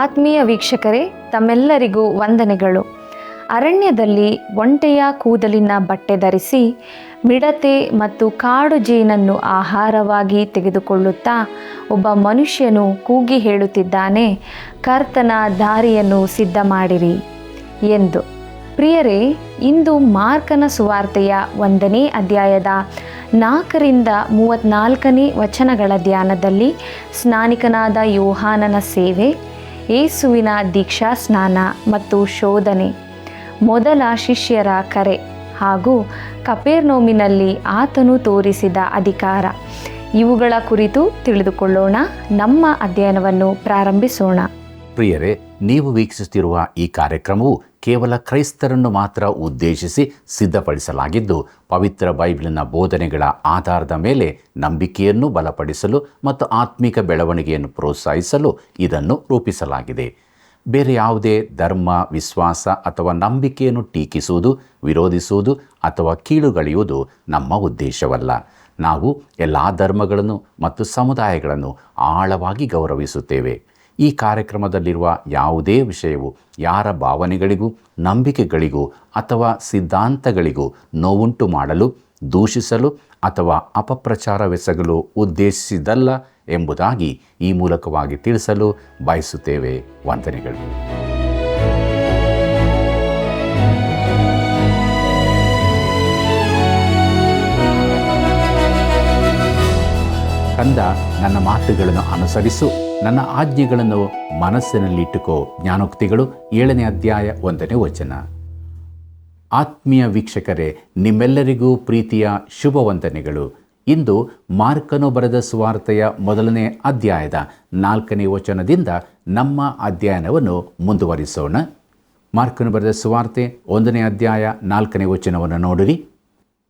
ಆತ್ಮೀಯ ವೀಕ್ಷಕರೇ, ತಮ್ಮೆಲ್ಲರಿಗೂ ವಂದನೆಗಳು. ಅರಣ್ಯದಲ್ಲಿ ಒಂಟೆಯ ಕೂದಲಿನ ಬಟ್ಟೆ ಧರಿಸಿ ಮಿಡತೆ ಮತ್ತು ಕಾಡು ಜೇನನ್ನು ಆಹಾರವಾಗಿ ತೆಗೆದುಕೊಳ್ಳುತ್ತಾ ಒಬ್ಬ ಮನುಷ್ಯನು ಕೂಗಿ ಹೇಳುತ್ತಿದ್ದಾನೆ, ಕರ್ತನ ದಾರಿಯನ್ನು ಸಿದ್ಧ ಮಾಡಿರಿ ಎಂದು. ಪ್ರಿಯರೇ, ಇಂದು ಮಾರ್ಕನ ಸುವಾರ್ತೆಯ 1ನೇ ಅಧ್ಯಾಯದ 4ರಿಂದ 34ನೇ ವಚನಗಳ ಧ್ಯಾನದಲ್ಲಿ ಸ್ನಾನಿಕನಾದ ಯೋಹಾನನ ಸೇವೆ, ಯೇಸುವಿನ ದೀಕ್ಷಾ ಸ್ನಾನ ಮತ್ತು ಶೋಧನೆ, ಮೊದಲ ಶಿಷ್ಯರ ಕರೆ ಹಾಗೂ ಕಪೆರ್ನೌಮಿನಲ್ಲಿ ಆತನು ತೋರಿಸಿದ ಅಧಿಕಾರ, ಇವುಗಳ ಕುರಿತು ತಿಳಿದುಕೊಳ್ಳೋಣ. ನಮ್ಮ ಅಧ್ಯಯನವನ್ನು ಪ್ರಾರಂಭಿಸೋಣ. ಪ್ರಿಯರೇ, ನೀವು ವೀಕ್ಷಿಸುತ್ತಿರುವ ಈ ಕಾರ್ಯಕ್ರಮವು ಕೇವಲ ಕ್ರೈಸ್ತರನ್ನು ಮಾತ್ರ ಉದ್ದೇಶಿಸಿ ಸಿದ್ಧಪಡಿಸಲಾಗಿದ್ದು, ಪವಿತ್ರ ಬೈಬಲಿನ ಬೋಧನೆಗಳ ಆಧಾರದ ಮೇಲೆ ನಂಬಿಕೆಯನ್ನು ಬಲಪಡಿಸಲು ಮತ್ತು ಆತ್ಮಿಕ ಬೆಳವಣಿಗೆಯನ್ನು ಪ್ರೋತ್ಸಾಹಿಸಲು ಇದನ್ನು ರೂಪಿಸಲಾಗಿದೆ. ಬೇರೆ ಯಾವುದೇ ಧರ್ಮ, ವಿಶ್ವಾಸ ಅಥವಾ ನಂಬಿಕೆಯನ್ನು ಟೀಕಿಸುವುದು, ವಿರೋಧಿಸುವುದು ಅಥವಾ ಕೀಳುಗಳೆಯುವುದು ನಮ್ಮ ಉದ್ದೇಶವಲ್ಲ. ನಾವು ಎಲ್ಲ ಧರ್ಮಗಳನ್ನು ಮತ್ತು ಸಮುದಾಯಗಳನ್ನು ಆಳವಾಗಿ ಗೌರವಿಸುತ್ತೇವೆ. ಈ ಕಾರ್ಯಕ್ರಮದಲ್ಲಿರುವ ಯಾವುದೇ ವಿಷಯವು ಯಾರ ಭಾವನೆಗಳಿಗೂ, ನಂಬಿಕೆಗಳಿಗೂ ಅಥವಾ ಸಿದ್ಧಾಂತಗಳಿಗೂ ನೋವುಂಟು ಮಾಡಲು, ದೂಷಿಸಲು ಅಥವಾ ಅಪಪ್ರಚಾರವೆಸಗಲು ಉದ್ದೇಶಿಸಿದಲ್ಲ ಎಂಬುದಾಗಿ ಈ ಮೂಲಕವಾಗಿ ತಿಳಿಸಲು ಬಯಸುತ್ತೇವೆ. ವಂದನೆಗಳು. ಕಂದ, ನನ್ನ ಮಾತುಗಳನ್ನು ಅನುಸರಿಸು, ನನ್ನ ಆಜ್ಞೆಗಳನ್ನು ಮನಸ್ಸಿನಲ್ಲಿಟ್ಟುಕೋ. ಜ್ಞಾನೋಕ್ತಿಗಳು 7ನೇ ಅಧ್ಯಾಯ 1ನೇ ವಚನ. ಆತ್ಮೀಯ ವೀಕ್ಷಕರೇ, ನಿಮ್ಮೆಲ್ಲರಿಗೂ ಪ್ರೀತಿಯ ಶುಭ ವಂದನೆಗಳು. ಇಂದು ಮಾರ್ಕನು ಬರೆದ ಸುವಾರ್ತೆಯ 1ನೇ ಅಧ್ಯಾಯದ 4ನೇ ವಚನದಿಂದ ನಮ್ಮ ಅಧ್ಯಯನವನ್ನು ಮುಂದುವರಿಸೋಣ. ಮಾರ್ಕನು ಬರೆದ ಸುವಾರ್ತೆ 1ನೇ ಅಧ್ಯಾಯ 4ನೇ ವಚನವನ್ನು ನೋಡಿರಿ.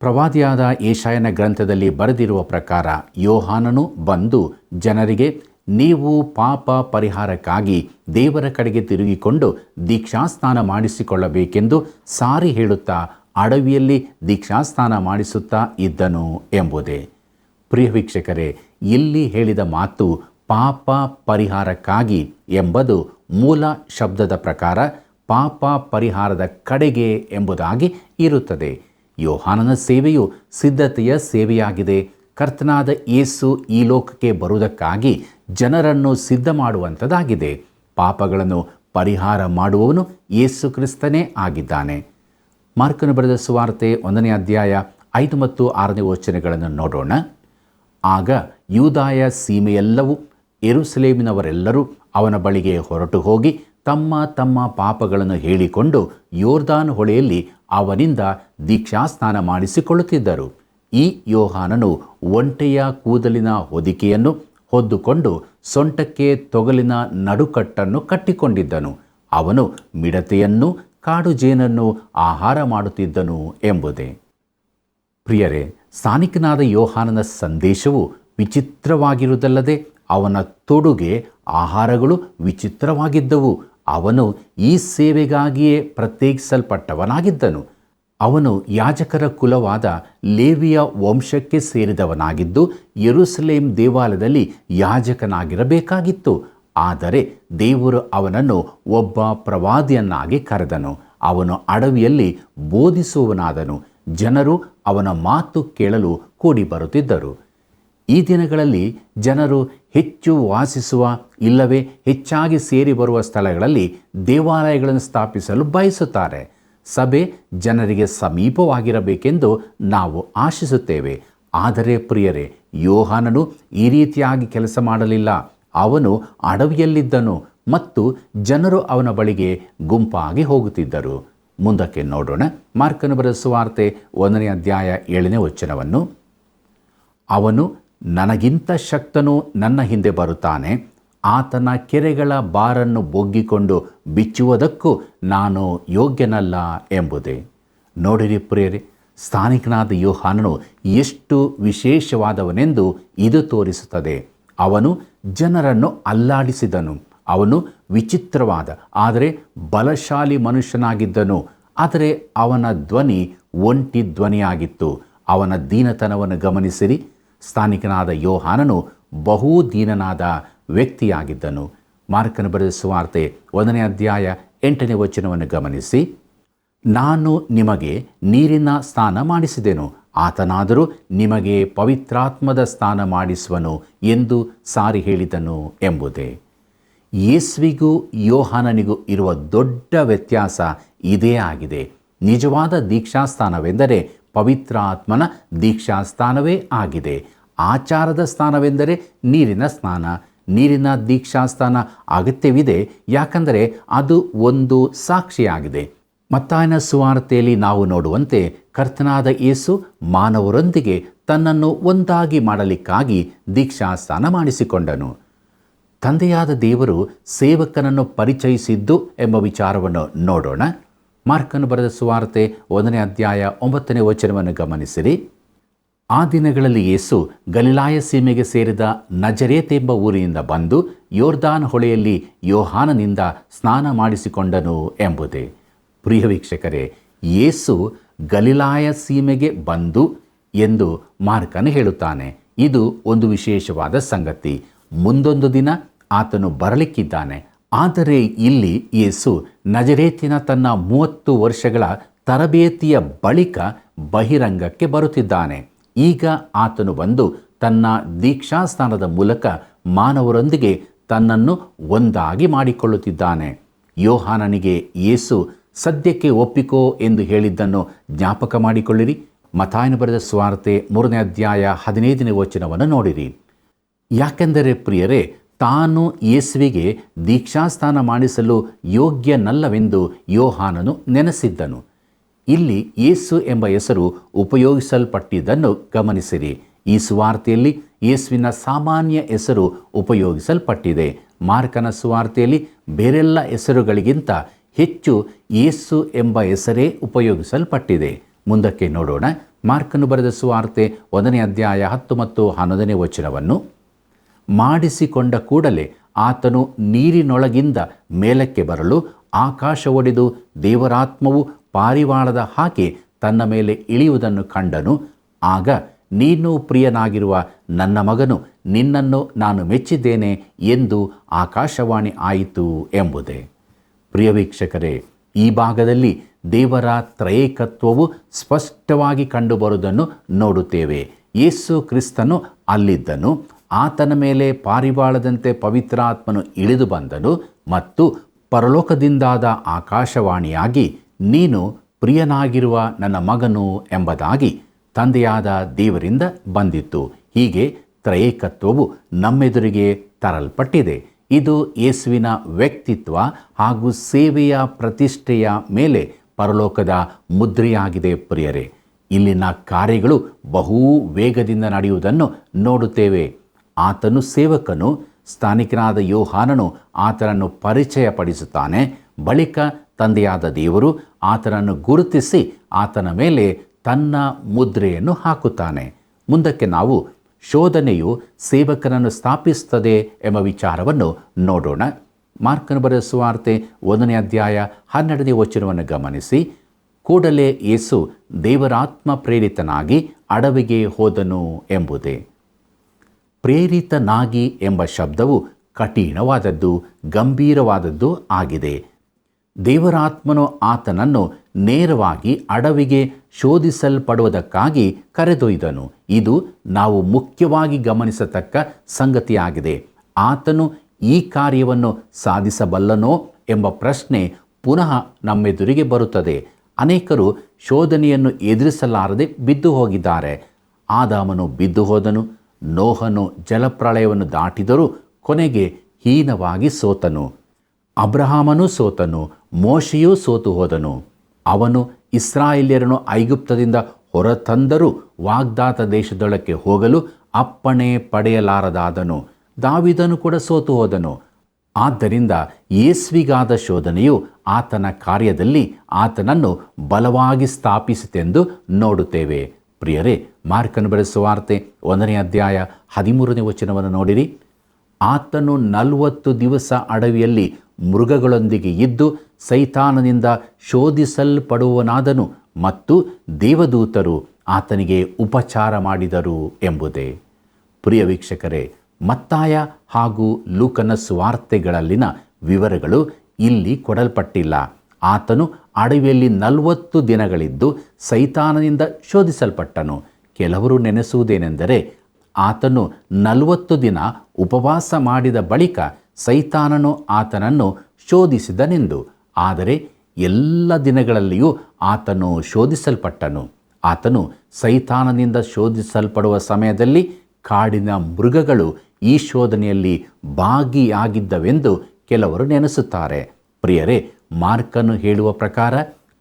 ಪ್ರವಾದಿಯಾದ ಯೆಶಾಯನ ಗ್ರಂಥದಲ್ಲಿ ಬರೆದಿರುವ ಪ್ರಕಾರ ಯೋಹಾನನು ಬಂದು ಜನರಿಗೆ, ನೀವು ಪಾಪ ಪರಿಹಾರಕ್ಕಾಗಿ ದೇವರ ಕಡೆಗೆ ತಿರುಗಿಕೊಂಡು ದೀಕ್ಷಾಸ್ನಾನ ಮಾಡಿಸಿಕೊಳ್ಳಬೇಕೆಂದು ಸಾರಿ ಹೇಳುತ್ತಾ ಅಡವಿಯಲ್ಲಿ ದೀಕ್ಷಾಸ್ನಾನ ಮಾಡಿಸುತ್ತಾ ಇದ್ದನು ಎಂಬುದೇ. ಪ್ರಿಯ ವೀಕ್ಷಕರೇ, ಇಲ್ಲಿ ಹೇಳಿದ ಮಾತು ಪಾಪ ಪರಿಹಾರಕ್ಕಾಗಿ ಎಂಬುದು ಮೂಲ ಶಬ್ದದ ಪ್ರಕಾರ ಪಾಪ ಪರಿಹಾರದ ಕಡೆಗೆ ಎಂಬುದಾಗಿ ಇರುತ್ತದೆ. ಯೋಹಾನನ ಸೇವೆಯು ಸಿದ್ಧತೆಯ ಸೇವೆಯಾಗಿದೆ. ಕರ್ತನಾದ ಯೇಸು ಈ ಲೋಕಕ್ಕೆ ಬರುವುದಕ್ಕಾಗಿ ಜನರನ್ನು ಸಿದ್ಧ ಮಾಡುವಂಥದ್ದಾಗಿದೆ. ಪಾಪಗಳನ್ನು ಪರಿಹಾರ ಮಾಡುವವನು ಯೇಸು ಕ್ರಿಸ್ತನೇ ಆಗಿದ್ದಾನೆ. ಮಾರ್ಕನು ಬರೆದ ಸುವಾರ್ತೆ 1ನೇ ಅಧ್ಯಾಯ 5 ಮತ್ತು 6ನೇ ವಚನಗಳನ್ನು ನೋಡೋಣ. ಆಗ ಯೂದಾಯ ಸೀಮೆಯೆಲ್ಲವೂ ಯೆರೂಸಲೇಮಿನವರೆಲ್ಲರೂ ಅವನ ಬಳಿಗೆ ಹೊರಟು ಹೋಗಿ ತಮ್ಮ ತಮ್ಮ ಪಾಪಗಳನ್ನು ಹೇಳಿಕೊಂಡು ಯೋರ್ದಾನ್ ಹೊಳೆಯಲ್ಲಿ ಅವನಿಂದ ದೀಕ್ಷಾಸ್ನಾನ ಮಾಡಿಸಿಕೊಳ್ಳುತ್ತಿದ್ದರು. ಈ ಯೋಹಾನನು ಒಂಟೆಯ ಕೂದಲಿನ ಹೊದಿಕೆಯನ್ನು ಹೊದ್ದುಕೊಂಡು ಸೊಂಟಕ್ಕೆ ತೊಗಲಿನ ನಡುಕಟ್ಟನ್ನು ಕಟ್ಟಿಕೊಂಡಿದ್ದನು. ಅವನು ಮಿಡತೆಯನ್ನು, ಕಾಡು ಜೇನನ್ನು ಆಹಾರ ಮಾಡುತ್ತಿದ್ದನು ಎಂಬುದೇ. ಪ್ರಿಯರೇ, ಸ್ಥಾನಿಕನಾದ ಯೋಹಾನನ ಸಂದೇಶವು ವಿಚಿತ್ರವಾಗಿರುವುದಲ್ಲದೆ ಅವನ ತೊಡುಗೆ ಆಹಾರಗಳು ವಿಚಿತ್ರವಾಗಿದ್ದವು. ಅವನು ಈ ಸೇವೆಗಾಗಿಯೇ ಪ್ರತ್ಯೇಕಿಸಲ್ಪಟ್ಟವನಾಗಿದ್ದನು. ಅವನು ಯಾಜಕರ ಕುಲವಾದ ಲೇವಿಯ ವಂಶಕ್ಕೆ ಸೇರಿದವನಾಗಿದ್ದು ಯೆರೂಸಲೇಮ್ ದೇವಾಲಯದಲ್ಲಿ ಯಾಜಕನಾಗಿರಬೇಕಾಗಿತ್ತು. ಆದರೆ ದೇವರು ಅವನನ್ನು ಒಬ್ಬ ಪ್ರವಾದಿಯನ್ನಾಗಿ ಕರೆದನು. ಅವನು ಅಡವಿಯಲ್ಲಿ ಬೋಧಿಸುವವನಾದನು. ಜನರು ಅವನ ಮಾತು ಕೇಳಲು ಕೂಡಿ ಬರುತ್ತಿದ್ದರು. ಈ ದಿನಗಳಲ್ಲಿ ಜನರು ಹೆಚ್ಚು ವಾಸಿಸುವ ಇಲ್ಲವೇ ಹೆಚ್ಚಾಗಿ ಸೇರಿ ಬರುವ ಸ್ಥಳಗಳಲ್ಲಿ ದೇವಾಲಯಗಳನ್ನು ಸ್ಥಾಪಿಸಲು ಬಯಸುತ್ತಾರೆ. ಸಭೆ ಜನರಿಗೆ ಸಮೀಪವಾಗಿರಬೇಕೆಂದು ನಾವು ಆಶಿಸುತ್ತೇವೆ. ಆದರೆ ಪ್ರಿಯರೇ, ಯೋಹಾನನು ಈ ರೀತಿಯಾಗಿ ಕೆಲಸ ಮಾಡಲಿಲ್ಲ. ಅವನು ಅಡವಿಯಲ್ಲಿದ್ದನು ಮತ್ತು ಜನರು ಅವನ ಬಳಿಗೆ ಗುಂಪಾಗಿ ಹೋಗುತ್ತಿದ್ದರು. ಮುಂದಕ್ಕೆ ನೋಡೋಣ. ಮಾರ್ಕನು ಬರೆದ ಸುವಾರ್ತೆ 1ನೇ ಅಧ್ಯಾಯ 7ನೇ ವಚನವನ್ನು. ಅವನು, ನನಗಿಂತ ಶಕ್ತನು ನನ್ನ ಹಿಂದೆ ಬರುತ್ತಾನೆ, ಆತನ ಕೆರೆಗಳ ಬಾರನ್ನು ಬೊಗ್ಗಿಕೊಂಡು ಬಿಚ್ಚುವುದಕ್ಕೂ ನಾನು ಯೋಗ್ಯನಲ್ಲ ಎಂಬುದೇ. ನೋಡಿರಿ ಪ್ರಿಯರೇ, ಸ್ಥಾನಿಕನಾದ ಯೋಹಾನನು ಎಷ್ಟು ವಿಶೇಷವಾದವನೆಂದು ಇದು ತೋರಿಸುತ್ತದೆ. ಅವನು ಜನರನ್ನು ಅಲ್ಲಾಡಿಸಿದನು. ಅವನು ವಿಚಿತ್ರವಾದ ಆದರೆ ಬಲಶಾಲಿ ಮನುಷ್ಯನಾಗಿದ್ದನು. ಆದರೆ ಅವನ ಧ್ವನಿ ಒಂಟಿ ಧ್ವನಿಯಾಗಿತ್ತು. ಅವನ ದೀನತನವನ್ನು ಗಮನಿಸಿರಿ. ಸ್ಥಾನಿಕನಾದ ಯೋಹಾನನು ಬಹು ದೀನನಾದ ವ್ಯಕ್ತಿಯಾಗಿದ್ದನು. ಮಾರ್ಕನ ಬರೆದ ಸುವಾರ್ತೆ 1ನೇ ಅಧ್ಯಾಯ 8ನೇ ವಚನವನ್ನು ಗಮನಿಸಿ. ನಾನು ನಿಮಗೆ ನೀರಿನ ಸ್ನಾನ ಮಾಡಿಸಿದೆನು, ಆತನಾದರೂ ನಿಮಗೆ ಪವಿತ್ರಾತ್ಮದ ಸ್ನಾನ ಮಾಡಿಸುವನು ಎಂದು ಸಾರಿ ಹೇಳಿದನು ಎಂಬುದೇ. ಯೇಸುವಿಗೂ ಯೋಹಾನನಿಗೂ ಇರುವ ದೊಡ್ಡ ವ್ಯತ್ಯಾಸ ಇದೇ ಆಗಿದೆ. ನಿಜವಾದ ದೀಕ್ಷಾಸ್ಥಾನವೆಂದರೆ ಪವಿತ್ರಾತ್ಮನ ದೀಕ್ಷಾಸ್ಥಾನವೇ ಆಗಿದೆ. ಆಚಾರದ ಸ್ನಾನವೆಂದರೆ ನೀರಿನ ಸ್ನಾನ. ನೀರಿನ ದೀಕ್ಷಾಸ್ಥಾನ ಅಗತ್ಯವಿದೆ, ಯಾಕಂದರೆ ಅದು ಒಂದು ಸಾಕ್ಷಿಯಾಗಿದೆ. ಮತ್ತಾಯನ ಸುವಾರ್ತೆಯಲ್ಲಿ ನಾವು ನೋಡುವಂತೆ ಕರ್ತನಾದ ಯೇಸು ಮಾನವರೊಂದಿಗೆ ತನ್ನನ್ನು ಒಂದಾಗಿ ಮಾಡಲಿಕ್ಕಾಗಿ ದೀಕ್ಷಾಸ್ನಾನ ಮಾಡಿಸಿಕೊಂಡನು. ತಂದೆಯಾದ ದೇವರು ಸೇವಕನನ್ನು ಪರಿಚಯಿಸಿದ್ದು ಎಂಬ ವಿಚಾರವನ್ನು ನೋಡೋಣ. ಮಾರ್ಕನು ಬರೆದ ಸುವಾರ್ತೆ 1ನೇ ಅಧ್ಯಾಯ 9ನೇ ವಚನವನ್ನು ಗಮನಿಸಿರಿ. ಆ ದಿನಗಳಲ್ಲಿ ಯೇಸು ಗಲಿಲಾಯ ಸೀಮೆಗೆ ಸೇರಿದ ನಜರೇತ್ ಎಂಬ ಊರಿನಿಂದ ಬಂದು ಯೋರ್ದಾನ್ ಹೊಳೆಯಲ್ಲಿ ಯೋಹಾನನಿಂದ ಸ್ನಾನ ಮಾಡಿಸಿಕೊಂಡನು ಎಂಬುದೇ. ಪ್ರಿಯ ವೀಕ್ಷಕರೇ, ಯೇಸು ಗಲಿಲಾಯ ಸೀಮೆಗೆ ಬಂದು ಎಂದು ಮಾರ್ಕನು ಹೇಳುತ್ತಾನೆ. ಇದು ಒಂದು ವಿಶೇಷವಾದ ಸಂಗತಿ. ಮುಂದೊಂದು ದಿನ ಆತನು ಬರಲಿಕ್ಕಿದ್ದಾನೆ. ಆದರೆ ಇಲ್ಲಿ ಯೇಸು ನಜರೇತಿನ ತನ್ನ 30 ವರ್ಷಗಳ ತರಬೇತಿಯ ಬಳಿಕ ಬಹಿರಂಗಕ್ಕೆ ಬರುತ್ತಿದ್ದಾನೆ. ಈಗ ಆತನು ಬಂದು ತನ್ನ ದೀಕ್ಷಾಸ್ನಾನದ ಮೂಲಕ ಮಾನವರೊಂದಿಗೆ ತನ್ನನ್ನು ಒಂದಾಗಿ ಮಾಡಿಕೊಳ್ಳುತ್ತಿದ್ದಾನೆ. ಯೋಹಾನನಿಗೆ ಯೇಸು ಸದ್ಯಕ್ಕೆ ಒಪ್ಪಿಕೋ ಎಂದು ಹೇಳಿದ್ದನ್ನು ಜ್ಞಾಪಕ ಮಾಡಿಕೊಳ್ಳಿರಿ. ಮತ್ತಾಯನು ಬರೆದ ಸುವಾರ್ತೆ 3ನೇ ಅಧ್ಯಾಯ 15ನೇ ವಚನವನ್ನು ನೋಡಿರಿ. ಯಾಕೆಂದರೆ ಪ್ರಿಯರೇ, ತಾನು ಯೇಸುವಿಗೆ ದೀಕ್ಷಾಸ್ನಾನ ಮಾಡಿಸಲು ಯೋಗ್ಯನಲ್ಲವೆಂದು ಯೋಹಾನನು ನೆನೆಸಿದ್ದನು. ಇಲ್ಲಿ ಯೇಸು ಎಂಬ ಹೆಸರು ಉಪಯೋಗಿಸಲ್ಪಟ್ಟಿದ್ದನ್ನು ಗಮನಿಸಿರಿ. ಈ ಸುವಾರ್ತೆಯಲ್ಲಿ ಯೇಸುವಿನ ಸಾಮಾನ್ಯ ಹೆಸರು ಉಪಯೋಗಿಸಲ್ಪಟ್ಟಿದೆ. ಮಾರ್ಕನ ಸುವಾರ್ತೆಯಲ್ಲಿ ಬೇರೆಲ್ಲ ಹೆಸರುಗಳಿಗಿಂತ ಹೆಚ್ಚು ಯೇಸು ಎಂಬ ಹೆಸರೇ ಉಪಯೋಗಿಸಲ್ಪಟ್ಟಿದೆ. ಮುಂದಕ್ಕೆ ನೋಡೋಣ. ಮಾರ್ಕನು ಬರೆದ ಸುವಾರ್ತೆ 1ನೇ ಅಧ್ಯಾಯ 10 ಮತ್ತು 11ನೇ ವಚನವನ್ನು. ಮಾಡಿಸಿಕೊಂಡ ಕೂಡಲೇ ಆತನು ನೀರಿನೊಳಗಿಂದ ಮೇಲಕ್ಕೆ ಬರಲು ಆಕಾಶ ಒಡೆದು ದೇವರಾತ್ಮವು ಪಾರಿವಾಳದ ಹಾಗೆ ತನ್ನ ಮೇಲೆ ಇಳಿಯುವುದನ್ನು ಕಂಡನು. ಆಗ ನೀನು ಪ್ರಿಯನಾಗಿರುವ ನನ್ನ ಮಗನು, ನಿನ್ನನ್ನು ನಾನು ಮೆಚ್ಚಿದ್ದೇನೆ ಎಂದು ಆಕಾಶವಾಣಿ ಆಯಿತು ಎಂಬುದೇ. ಪ್ರಿಯ ವೀಕ್ಷಕರೇ, ಈ ಭಾಗದಲ್ಲಿ ದೇವರ ತ್ರಯೇಕತ್ವವು ಸ್ಪಷ್ಟವಾಗಿ ಕಂಡುಬರುವುದನ್ನು ನೋಡುತ್ತೇವೆ. ಯೇಸು ಕ್ರಿಸ್ತನು ಅಲ್ಲಿದ್ದನು. ಆತನ ಮೇಲೆ ಪಾರಿವಾಳದಂತೆ ಪವಿತ್ರಾತ್ಮನು ಇಳಿದು ಬಂದನು ಮತ್ತು ಪರಲೋಕದಿಂದಾದ ಆಕಾಶವಾಣಿಯಾಗಿ ನೀನು ಪ್ರಿಯನಾಗಿರುವ ನನ್ನ ಮಗನು ಎಂಬುದಾಗಿ ತಂದೆಯಾದ ದೇವರಿಂದ ಬಂದಿತ್ತು. ಹೀಗೆ ತ್ರಯೇಕತ್ವವು ನಮ್ಮೆದುರಿಗೆ ತರಲ್ಪಟ್ಟಿದೆ. ಇದು ಯೇಸುವಿನ ವ್ಯಕ್ತಿತ್ವ ಹಾಗೂ ಸೇವೆಯ ಪ್ರತಿಷ್ಠೆಯ ಮೇಲೆ ಪರಲೋಕದ ಮುದ್ರೆಯಾಗಿದೆ. ಪ್ರಿಯರೇ, ಇಲ್ಲಿನ ಕಾರ್ಯಗಳು ಬಹು ವೇಗದಿಂದ ನಡೆಯುವುದನ್ನು ನೋಡುತ್ತೇವೆ. ಆತನು ಸೇವಕನು. ಸ್ಥಾನಿಕನಾದ ಯೋಹಾನನು ಆತನನ್ನು ಪರಿಚಯಪಡಿಸುತ್ತಾನೆ. ಬಳಿಕ ತಂದೆಯಾದ ದೇವರು ಆತನನ್ನು ಗುರುತಿಸಿ ಆತನ ಮೇಲೆ ತನ್ನ ಮುದ್ರೆಯನ್ನು ಹಾಕುತ್ತಾನೆ. ಮುಂದಕ್ಕೆ ನಾವು ಶೋಧನೆಯು ಸೇವಕನನ್ನು ಸ್ಥಾಪಿಸುತ್ತದೆ ಎಂಬ ವಿಚಾರವನ್ನು ನೋಡೋಣ. ಮಾರ್ಕನು ಬರೆದ ಸುವಾರ್ತೆ 1ನೇ ಅಧ್ಯಾಯ 12ನೇ ವಚನವನ್ನು ಗಮನಿಸಿ. ಕೂಡಲೇ ಯೇಸು ದೇವರಾತ್ಮ ಪ್ರೇರಿತನಾಗಿ ಅಡವಿಗೆ ಹೋದನು ಎಂಬುದೇ. ಪ್ರೇರಿತನಾಗಿ ಎಂಬ ಶಬ್ದವು ಕಠಿಣವಾದದ್ದು, ಗಂಭೀರವಾದದ್ದು ಆಗಿದೆ. ದೇವರಾತ್ಮನು ಆತನನ್ನು ನೇರವಾಗಿ ಅಡವಿಗೆ ಶೋಧಿಸಲ್ಪಡುವುದಕ್ಕಾಗಿ ಕರೆದೊಯ್ದನು. ಇದು ನಾವು ಮುಖ್ಯವಾಗಿ ಗಮನಿಸತಕ್ಕ ಸಂಗತಿಯಾಗಿದೆ. ಆತನು ಈ ಕಾರ್ಯವನ್ನು ಸಾಧಿಸಬಲ್ಲನೋ ಎಂಬ ಪ್ರಶ್ನೆ ಪುನಃ ನಮ್ಮೆದುರಿಗೆ ಬರುತ್ತದೆ. ಅನೇಕರು ಶೋಧನೆಯನ್ನು ಎದುರಿಸಲಾರದೆ ಬಿದ್ದು ಹೋಗಿದ್ದಾರೆ. ಆದಾಮನು ಬಿದ್ದು ಹೋದನು. ನೋಹನು ಜಲಪ್ರಳಯವನ್ನು ದಾಟಿದರೂ ಕೊನೆಗೆ ಹೀನವಾಗಿ ಸೋತನು. ಅಬ್ರಹಾಮನೂ ಸೋತನು. ಮೋಶೆಯೂ ಸೋತು ಹೋದನು. ಅವನು ಇಸ್ರಾಯೇಲ್ಯರನ್ನು ಐಗುಪ್ತದಿಂದ ಹೊರತಂದರೂ ವಾಗ್ದಾತ ದೇಶದೊಳಕ್ಕೆ ಹೋಗಲು ಅಪ್ಪಣೆ ಪಡೆಯಲಾರದಾದನು. ದಾವೀದನು ಕೂಡ ಸೋತು ಹೋದನು. ಆದ್ದರಿಂದ ಯೇಸುವಿಗಾದ ಶೋಧನೆಯು ಆತನ ಕಾರ್ಯದಲ್ಲಿ ಆತನನ್ನು ಬಲವಾಗಿ ಸ್ಥಾಪಿಸಿತೆಂದು ನೋಡುತ್ತೇವೆ. ಪ್ರಿಯರೇ, ಮಾರ್ಕನು ಬರೆದ ಸುವಾರ್ತೆ 1ನೇ ಅಧ್ಯಾಯ 13ನೇ ವಚನವನ್ನು ನೋಡಿರಿ. ಆತನು 40 ದಿವಸ ಅಡವಿಯಲ್ಲಿ ಮೃಗಗಳೊಂದಿಗೆ ಇದ್ದು ಸೈತಾನನಿಂದ ಶೋಧಿಸಲ್ಪಡುವನಾದನು ಮತ್ತು ದೇವದೂತರು ಆತನಿಗೆ ಉಪಚಾರ ಮಾಡಿದರು ಎಂಬುದೇ. ಪ್ರಿಯ ವೀಕ್ಷಕರೇ, ಮತ್ತಾಯ ಹಾಗೂ ಲೂಕನ ಸುವಾರ್ತೆಗಳಲ್ಲಿನ ವಿವರಗಳು ಇಲ್ಲಿ ಕೊಡಲ್ಪಟ್ಟಿಲ್ಲ. ಆತನು ಅಡವಿಯಲ್ಲಿ 40 ದಿನಗಳಿದ್ದು ಸೈತಾನನಿಂದ ಶೋಧಿಸಲ್ಪಟ್ಟನು. ಕೆಲವರು ನೆನೆಸುವುದೇನೆಂದರೆ, ಆತನು 40 ದಿನ ಉಪವಾಸ ಮಾಡಿದ ಬಳಿಕ ಸೈತಾನನು ಆತನನ್ನು ಶೋಧಿಸಿದನೆಂದು. ಆದರೆ ಎಲ್ಲ ದಿನಗಳಲ್ಲಿಯೂ ಆತನು ಶೋಧಿಸಲ್ಪಟ್ಟನು. ಆತನು ಸೈತಾನನಿಂದ ಶೋಧಿಸಲ್ಪಡುವ ಸಮಯದಲ್ಲಿ ಕಾಡಿನ ಮೃಗಗಳು ಈ ಶೋಧನೆಯಲ್ಲಿ ಭಾಗಿಯಾಗಿದ್ದವೆಂದು ಕೆಲವರು ನೆನೆಸುತ್ತಾರೆ. ಪ್ರಿಯರೇ, ಮಾರ್ಕನು ಹೇಳುವ ಪ್ರಕಾರ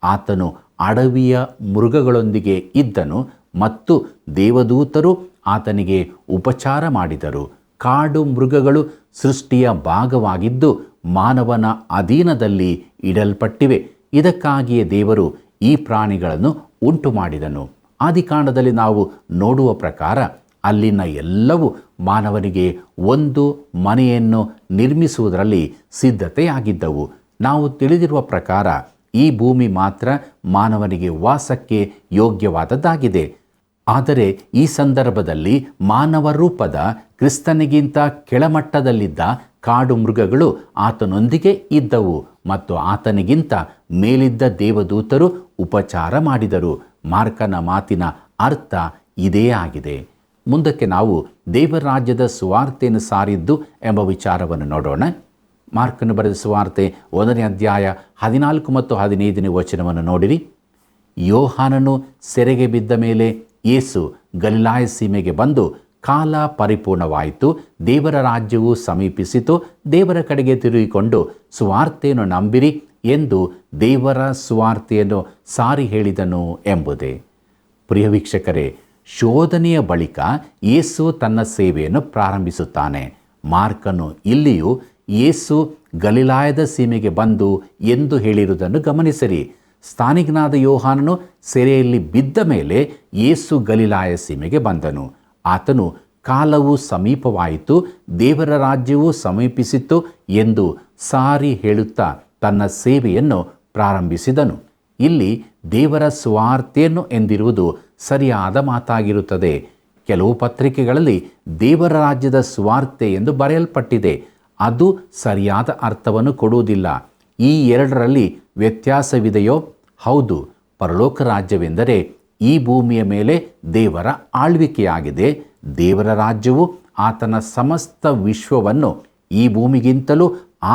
ಆತನು ಅಡವಿಯ ಮೃಗಗಳೊಂದಿಗೆ ಇದ್ದನು ಮತ್ತು ದೇವದೂತರು ಆತನಿಗೆ ಉಪಚಾರ ಮಾಡಿದರು. ಕಾಡು ಮೃಗಗಳು ಸೃಷ್ಟಿಯ ಭಾಗವಾಗಿದ್ದು ಮಾನವನ ಅಧೀನದಲ್ಲಿ ಇಡಲ್ಪಟ್ಟಿವೆ. ಇದಕ್ಕಾಗಿಯೇ ದೇವರು ಈ ಪ್ರಾಣಿಗಳನ್ನು ಉಂಟು ಮಾಡಿದನು. ಆದಿಕಾಂಡದಲ್ಲಿ ನಾವು ನೋಡುವ ಪ್ರಕಾರ ಅಲ್ಲಿನ ಎಲ್ಲವೂ ಮಾನವನಿಗೆ ಒಂದು ಮನೆಯನ್ನು ನಿರ್ಮಿಸುವುದರಲ್ಲಿ ಸಿದ್ಧತೆಯಾಗಿದ್ದವು. ನಾವು ತಿಳಿದಿರುವ ಪ್ರಕಾರ ಈ ಭೂಮಿ ಮಾತ್ರ ಮಾನವನಿಗೆ ವಾಸಕ್ಕೆ ಯೋಗ್ಯವಾದದ್ದಾಗಿದೆ. ಆದರೆ ಈ ಸಂದರ್ಭದಲ್ಲಿ ಮಾನವ ರೂಪದ ಕ್ರಿಸ್ತನಿಗಿಂತ ಕೆಳಮಟ್ಟದಲ್ಲಿದ್ದ ಕಾಡು ಮೃಗಗಳು ಆತನೊಂದಿಗೆ ಇದ್ದವು ಮತ್ತು ಆತನಿಗಿಂತ ಮೇಲಿದ್ದ ದೇವದೂತರು ಉಪಚಾರ ಮಾಡಿದರು. ಮಾರ್ಕನ ಮಾತಿನ ಅರ್ಥ ಇದೇ ಆಗಿದೆ. ಮುಂದಕ್ಕೆ ನಾವು ದೇವರ ರಾಜ್ಯದ ಸುವಾರ್ತೆಯನ್ನು ಸಾರಿದ್ದು ಎಂಬ ವಿಚಾರವನ್ನು ನೋಡೋಣ. ಮಾರ್ಕನು ಬರೆದ ಸುವಾರ್ತೆ 1ನೇ ಅಧ್ಯಾಯ 14 ಮತ್ತು 15ನೇ ವಚನವನ್ನು ನೋಡಿರಿ. ಯೋಹಾನನು ಸೆರೆಗೆ ಬಿದ್ದ ಮೇಲೆ ಯೇಸು ಗಲಿಲಾಯ ಸೀಮೆಗೆ ಬಂದು, ಕಾಲ ಪರಿಪೂರ್ಣವಾಯಿತು, ದೇವರ ರಾಜ್ಯವು ಸಮೀಪಿಸಿತು, ದೇವರ ಕಡೆಗೆ ತಿರುಗಿಕೊಂಡು ಸುವಾರ್ತೆಯನ್ನು ನಂಬಿರಿ ಎಂದು ದೇವರ ಸುವಾರ್ತೆಯನ್ನು ಸಾರಿ ಹೇಳಿದನು ಎಂಬುದೇ. ಪ್ರಿಯ ವೀಕ್ಷಕರೇ, ಶೋಧನೆಯ ಬಳಿಕ ಯೇಸು ತನ್ನ ಸೇವೆಯನ್ನು ಪ್ರಾರಂಭಿಸುತ್ತಾನೆ. ಮಾರ್ಕನು ಇಲ್ಲಿಯೂ ಯೇಸು ಗಲಿಲಾಯದ ಸೀಮೆಗೆ ಬಂದು ಎಂದು ಹೇಳಿರುವುದನ್ನು ಗಮನಿಸಿರಿ. ಸ್ಥಾನಿಕನಾದ ಯೋಹಾನನು ಸೆರೆಯಲ್ಲಿ ಬಿದ್ದ ಮೇಲೆ ಯೇಸು ಗಲಿಲಾಯ ಸೀಮೆಗೆ ಬಂದನು. ಆತನು ಕಾಲವು ಸಮೀಪವಾಯಿತು, ದೇವರ ರಾಜ್ಯವು ಸಮೀಪಿಸಿತು ಎಂದು ಸಾರಿ ಹೇಳುತ್ತಾ ತನ್ನ ಸೇವೆಯನ್ನು ಪ್ರಾರಂಭಿಸಿದನು. ಇಲ್ಲಿ ದೇವರ ಸುವಾರ್ತೆಯನ್ನು ಎಂದಿರುವುದು ಸರಿಯಾದ ಮಾತಾಗಿರುತ್ತದೆ. ಕೆಲವು ಪತ್ರಿಕೆಗಳಲ್ಲಿ ದೇವರ ರಾಜ್ಯದ ಸುವಾರ್ತೆ ಎಂದು ಬರೆಯಲ್ಪಟ್ಟಿದೆ. ಅದು ಸರಿಯಾದ ಅರ್ಥವನ್ನು ಕೊಡುವುದಿಲ್ಲ. ಈ ಎರಡರಲ್ಲಿ ವ್ಯತ್ಯಾಸವಿದೆಯೋ? ಹೌದು. ಪರಲೋಕ ರಾಜ್ಯವೆಂದರೆ ಈ ಭೂಮಿಯ ಮೇಲೆ ದೇವರ ಆಳ್ವಿಕೆಯಾಗಿದೆ. ದೇವರ ರಾಜ್ಯವು ಆತನ ಸಮಸ್ತ ವಿಶ್ವವನ್ನು ಈ ಭೂಮಿಗಿಂತಲೂ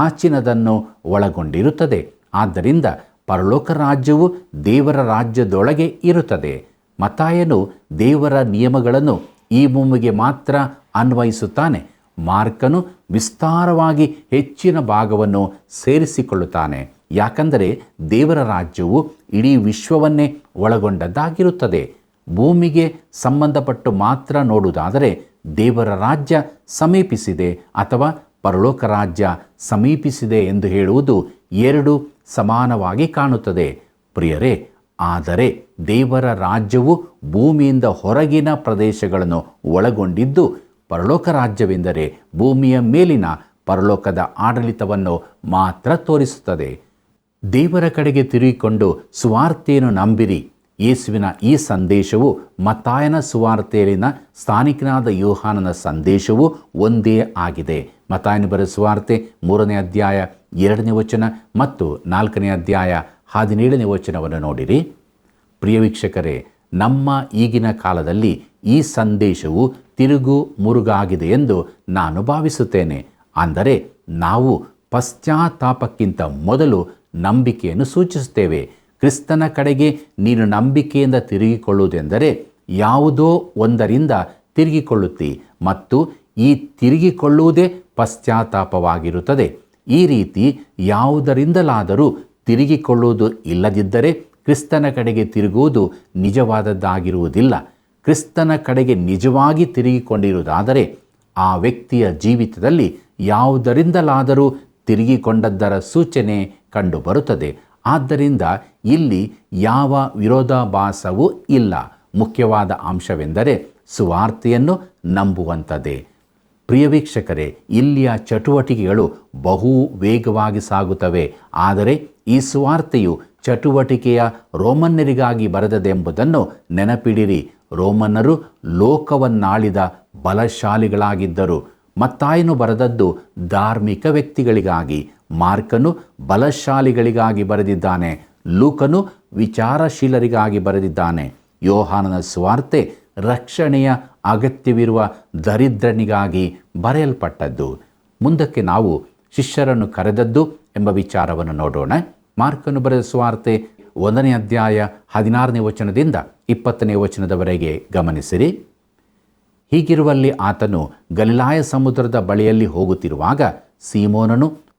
ಆಚಿನದನ್ನು ಒಳಗೊಂಡಿರುತ್ತದೆ. ಆದ್ದರಿಂದ ಪರಲೋಕ ರಾಜ್ಯವು ದೇವರ ರಾಜ್ಯದೊಳಗೆ ಇರುತ್ತದೆ. ಮತ್ತಾಯನು ದೇವರ ನಿಯಮಗಳನ್ನು ಈ ಭೂಮಿಗೆ ಮಾತ್ರ ಅನ್ವಯಿಸುತ್ತಾನೆ. ಮಾರ್ಕನು ವಿಸ್ತಾರವಾಗಿ ಹೆಚ್ಚಿನ ಭಾಗವನ್ನು ಸೇರಿಸಿಕೊಳ್ಳುತ್ತಾನೆ. ಯಾಕಂದರೆ ದೇವರ ರಾಜ್ಯವು ಇಡೀ ವಿಶ್ವವನ್ನೇ ಒಳಗೊಂಡದ್ದಾಗಿರುತ್ತದೆ. ಭೂಮಿಗೆ ಸಂಬಂಧಪಟ್ಟು ಮಾತ್ರ ನೋಡುವುದಾದರೆ ದೇವರ ರಾಜ್ಯ ಸಮೀಪಿಸಿದೆ ಅಥವಾ ಪರಲೋಕ ರಾಜ್ಯ ಸಮೀಪಿಸಿದೆ ಎಂದು ಹೇಳುವುದು ಎರಡು ಸಮಾನವಾಗಿ ಕಾಣುತ್ತದೆ. ಪ್ರಿಯರೇ, ಆದರೆ ದೇವರ ರಾಜ್ಯವು ಭೂಮಿಯಿಂದ ಹೊರಗಿನ ಪ್ರದೇಶಗಳನ್ನು ಒಳಗೊಂಡಿದ್ದು, ಪರಲೋಕ ರಾಜ್ಯವೆಂದರೆ ಭೂಮಿಯ ಮೇಲಿನ ಪರಲೋಕದ ಆಡಳಿತವನ್ನು ಮಾತ್ರ ತೋರಿಸುತ್ತದೆ. ದೇವರ ಕಡೆಗೆ ತಿರುಗಿಕೊಂಡು ಸುವಾರ್ತೆಯನ್ನು ನಂಬಿರಿ. ಯೇಸುವಿನ ಈ ಸಂದೇಶವು ಮತ್ತಾಯನ ಸುವಾರ್ತೆಯಲ್ಲಿನ ಸ್ಥಾನಿಕನಾದ ಯೋಹಾನನ ಸಂದೇಶವು ಒಂದೇ ಆಗಿದೆ. ಮತ್ತಾಯನ ಬರೆದ ಸುವಾರ್ತೆ 3ನೇ ಅಧ್ಯಾಯ 2ನೇ ವಚನ ಮತ್ತು 4ನೇ ಅಧ್ಯಾಯ 17ನೇ ವಚನವನ್ನು ನೋಡಿರಿ. ಪ್ರಿಯ ವೀಕ್ಷಕರೇ, ನಮ್ಮ ಈಗಿನ ಕಾಲದಲ್ಲಿ ಈ ಸಂದೇಶವು ತಿರುಗು ಮುರುಗಾಗಿದೆ ಎಂದು ನಾನು ಭಾವಿಸುತ್ತೇನೆ. ಅಂದರೆ ನಾವು ಪಶ್ಚಾತ್ತಾಪಕ್ಕಿಂತ ಮೊದಲು ನಂಬಿಕೆಯನ್ನು ಸೂಚಿಸುತ್ತೇವೆ. ಕ್ರಿಸ್ತನ ಕಡೆಗೆ ನೀನು ನಂಬಿಕೆಯಿಂದ ತಿರುಗಿಕೊಳ್ಳುವುದೆಂದರೆ ಯಾವುದೋ ಒಂದರಿಂದ ತಿರುಗಿಕೊಳ್ಳುತ್ತಿ ಮತ್ತು ಈ ತಿರುಗಿಕೊಳ್ಳುವುದೇ ಪಶ್ಚಾತ್ತಾಪವಾಗಿರುತ್ತದೆ. ಈ ರೀತಿ ಯಾವುದರಿಂದಲಾದರೂ ತಿರುಗಿಕೊಳ್ಳುವುದು ಇಲ್ಲದಿದ್ದರೆ ಕ್ರಿಸ್ತನ ಕಡೆಗೆ ತಿರುಗುವುದು ನಿಜವಾದದ್ದಾಗಿರುವುದಿಲ್ಲ. ಕ್ರಿಸ್ತನ ಕಡೆಗೆ ನಿಜವಾಗಿ ತಿರುಗಿಕೊಂಡಿರುವುದಾದರೆ ಆ ವ್ಯಕ್ತಿಯ ಜೀವಿತದಲ್ಲಿ ಯಾವುದರಿಂದಲಾದರೂ ತಿರುಗಿಕೊಂಡದ್ದರ ಸೂಚನೆ ಕಂಡುಬರುತ್ತದೆ. ಆದ್ದರಿಂದ ಇಲ್ಲಿ ಯಾವ ವಿರೋಧಾಭಾಸವೂ ಇಲ್ಲ. ಮುಖ್ಯವಾದ ಅಂಶವೆಂದರೆ ಸುವಾರ್ತೆಯನ್ನು ನಂಬುವಂಥದ್ದೇ. ಪ್ರಿಯ ವೀಕ್ಷಕರೇ, ಇಲ್ಲಿಯ ಚಟುವಟಿಕೆಗಳು ಬಹು ವೇಗವಾಗಿ ಸಾಗುತ್ತವೆ. ಆದರೆ ಈ ಸುವಾರ್ತೆಯು ಚಟುವಟಿಕೆಯ ರೋಮನ್ನರಿಗಾಗಿ ಬರೆದದೆಂಬುದನ್ನು ನೆನಪಿಡಿರಿ. ರೋಮನ್ನರು ಲೋಕವನ್ನಾಳಿದ ಬಲಶಾಲಿಗಳಾಗಿದ್ದರು ಮತ್ತಾಯನು ಬರೆದದ್ದು ಧಾರ್ಮಿಕ ವ್ಯಕ್ತಿಗಳಿಗಾಗಿ, ಮಾರ್ಕನು ಬಲಶಾಲಿಗಳಿಗಾಗಿ ಬರೆದಿದ್ದಾನೆ, ಲೂಕನು ವಿಚಾರಶೀಲರಿಗಾಗಿ ಬರೆದಿದ್ದಾನೆ, ಯೋಹಾನನ ಸುವಾರ್ತೆ ರಕ್ಷಣೆಯ ಅಗತ್ಯವಿರುವ ದರಿದ್ರನಿಗಾಗಿ ಬರೆಯಲ್ಪಟ್ಟದ್ದು. ಮುಂದಕ್ಕೆ ನಾವು ಶಿಷ್ಯರನ್ನು ಕರೆದದ್ದು ಎಂಬ ವಿಚಾರವನ್ನು ನೋಡೋಣ. ಮಾರ್ಕನು ಬರೆದ ಸುವಾರ್ತೆ 1ನೇ ಅಧ್ಯಾಯ 16ನೇ ವಚನದಿಂದ 20ನೇ ವಚನದವರೆಗೆ ಗಮನಿಸಿರಿ. ಹೀಗಿರುವಲ್ಲಿ ಆತನು ಗಲಿಲಾಯ ಸಮುದ್ರದ ಬಳಿಯಲ್ಲಿ ಹೋಗುತ್ತಿರುವಾಗ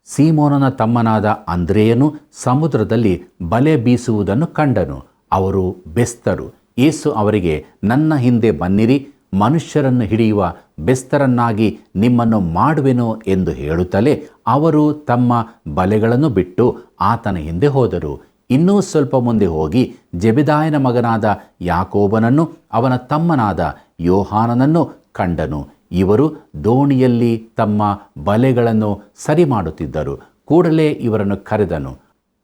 ಸೀಮೋನನ ತಮ್ಮನಾದ ಅಂದ್ರೆಯನು ಸಮುದ್ರದಲ್ಲಿ ಬಲೆ ಬೀಸುವುದನ್ನು ಕಂಡನು. ಅವರು ಬೆಸ್ತರು. ಯೇಸು ಅವರಿಗೆ, ನನ್ನ ಹಿಂದೆ ಬನ್ನಿರಿ, ಮನುಷ್ಯರನ್ನು ಹಿಡಿಯುವ ಬೆಸ್ತರನ್ನಾಗಿ ನಿಮ್ಮನ್ನು ಮಾಡುವೆನು ಎಂದು ಹೇಳುತ್ತಲೇ ಅವರು ತಮ್ಮ ಬಲೆಗಳನ್ನು ಬಿಟ್ಟು ಆತನ ಹಿಂದೆ ಹೋದರು. ಇನ್ನೂ ಸ್ವಲ್ಪ ಮುಂದೆ ಹೋಗಿ ಜೆಬೆದಾಯನ ಮಗನಾದ ಯಾಕೋಬನನ್ನು ಅವನ ತಮ್ಮನಾದ ಯೋಹಾನನನ್ನು ಕಂಡನು. ಇವರು ದೋಣಿಯಲ್ಲಿ ತಮ್ಮ ಬಲೆಗಳನ್ನು ಸರಿ ಮಾಡುತ್ತಿದ್ದರು. ಕೂಡಲೇ ಇವರನ್ನು ಕರೆದನು.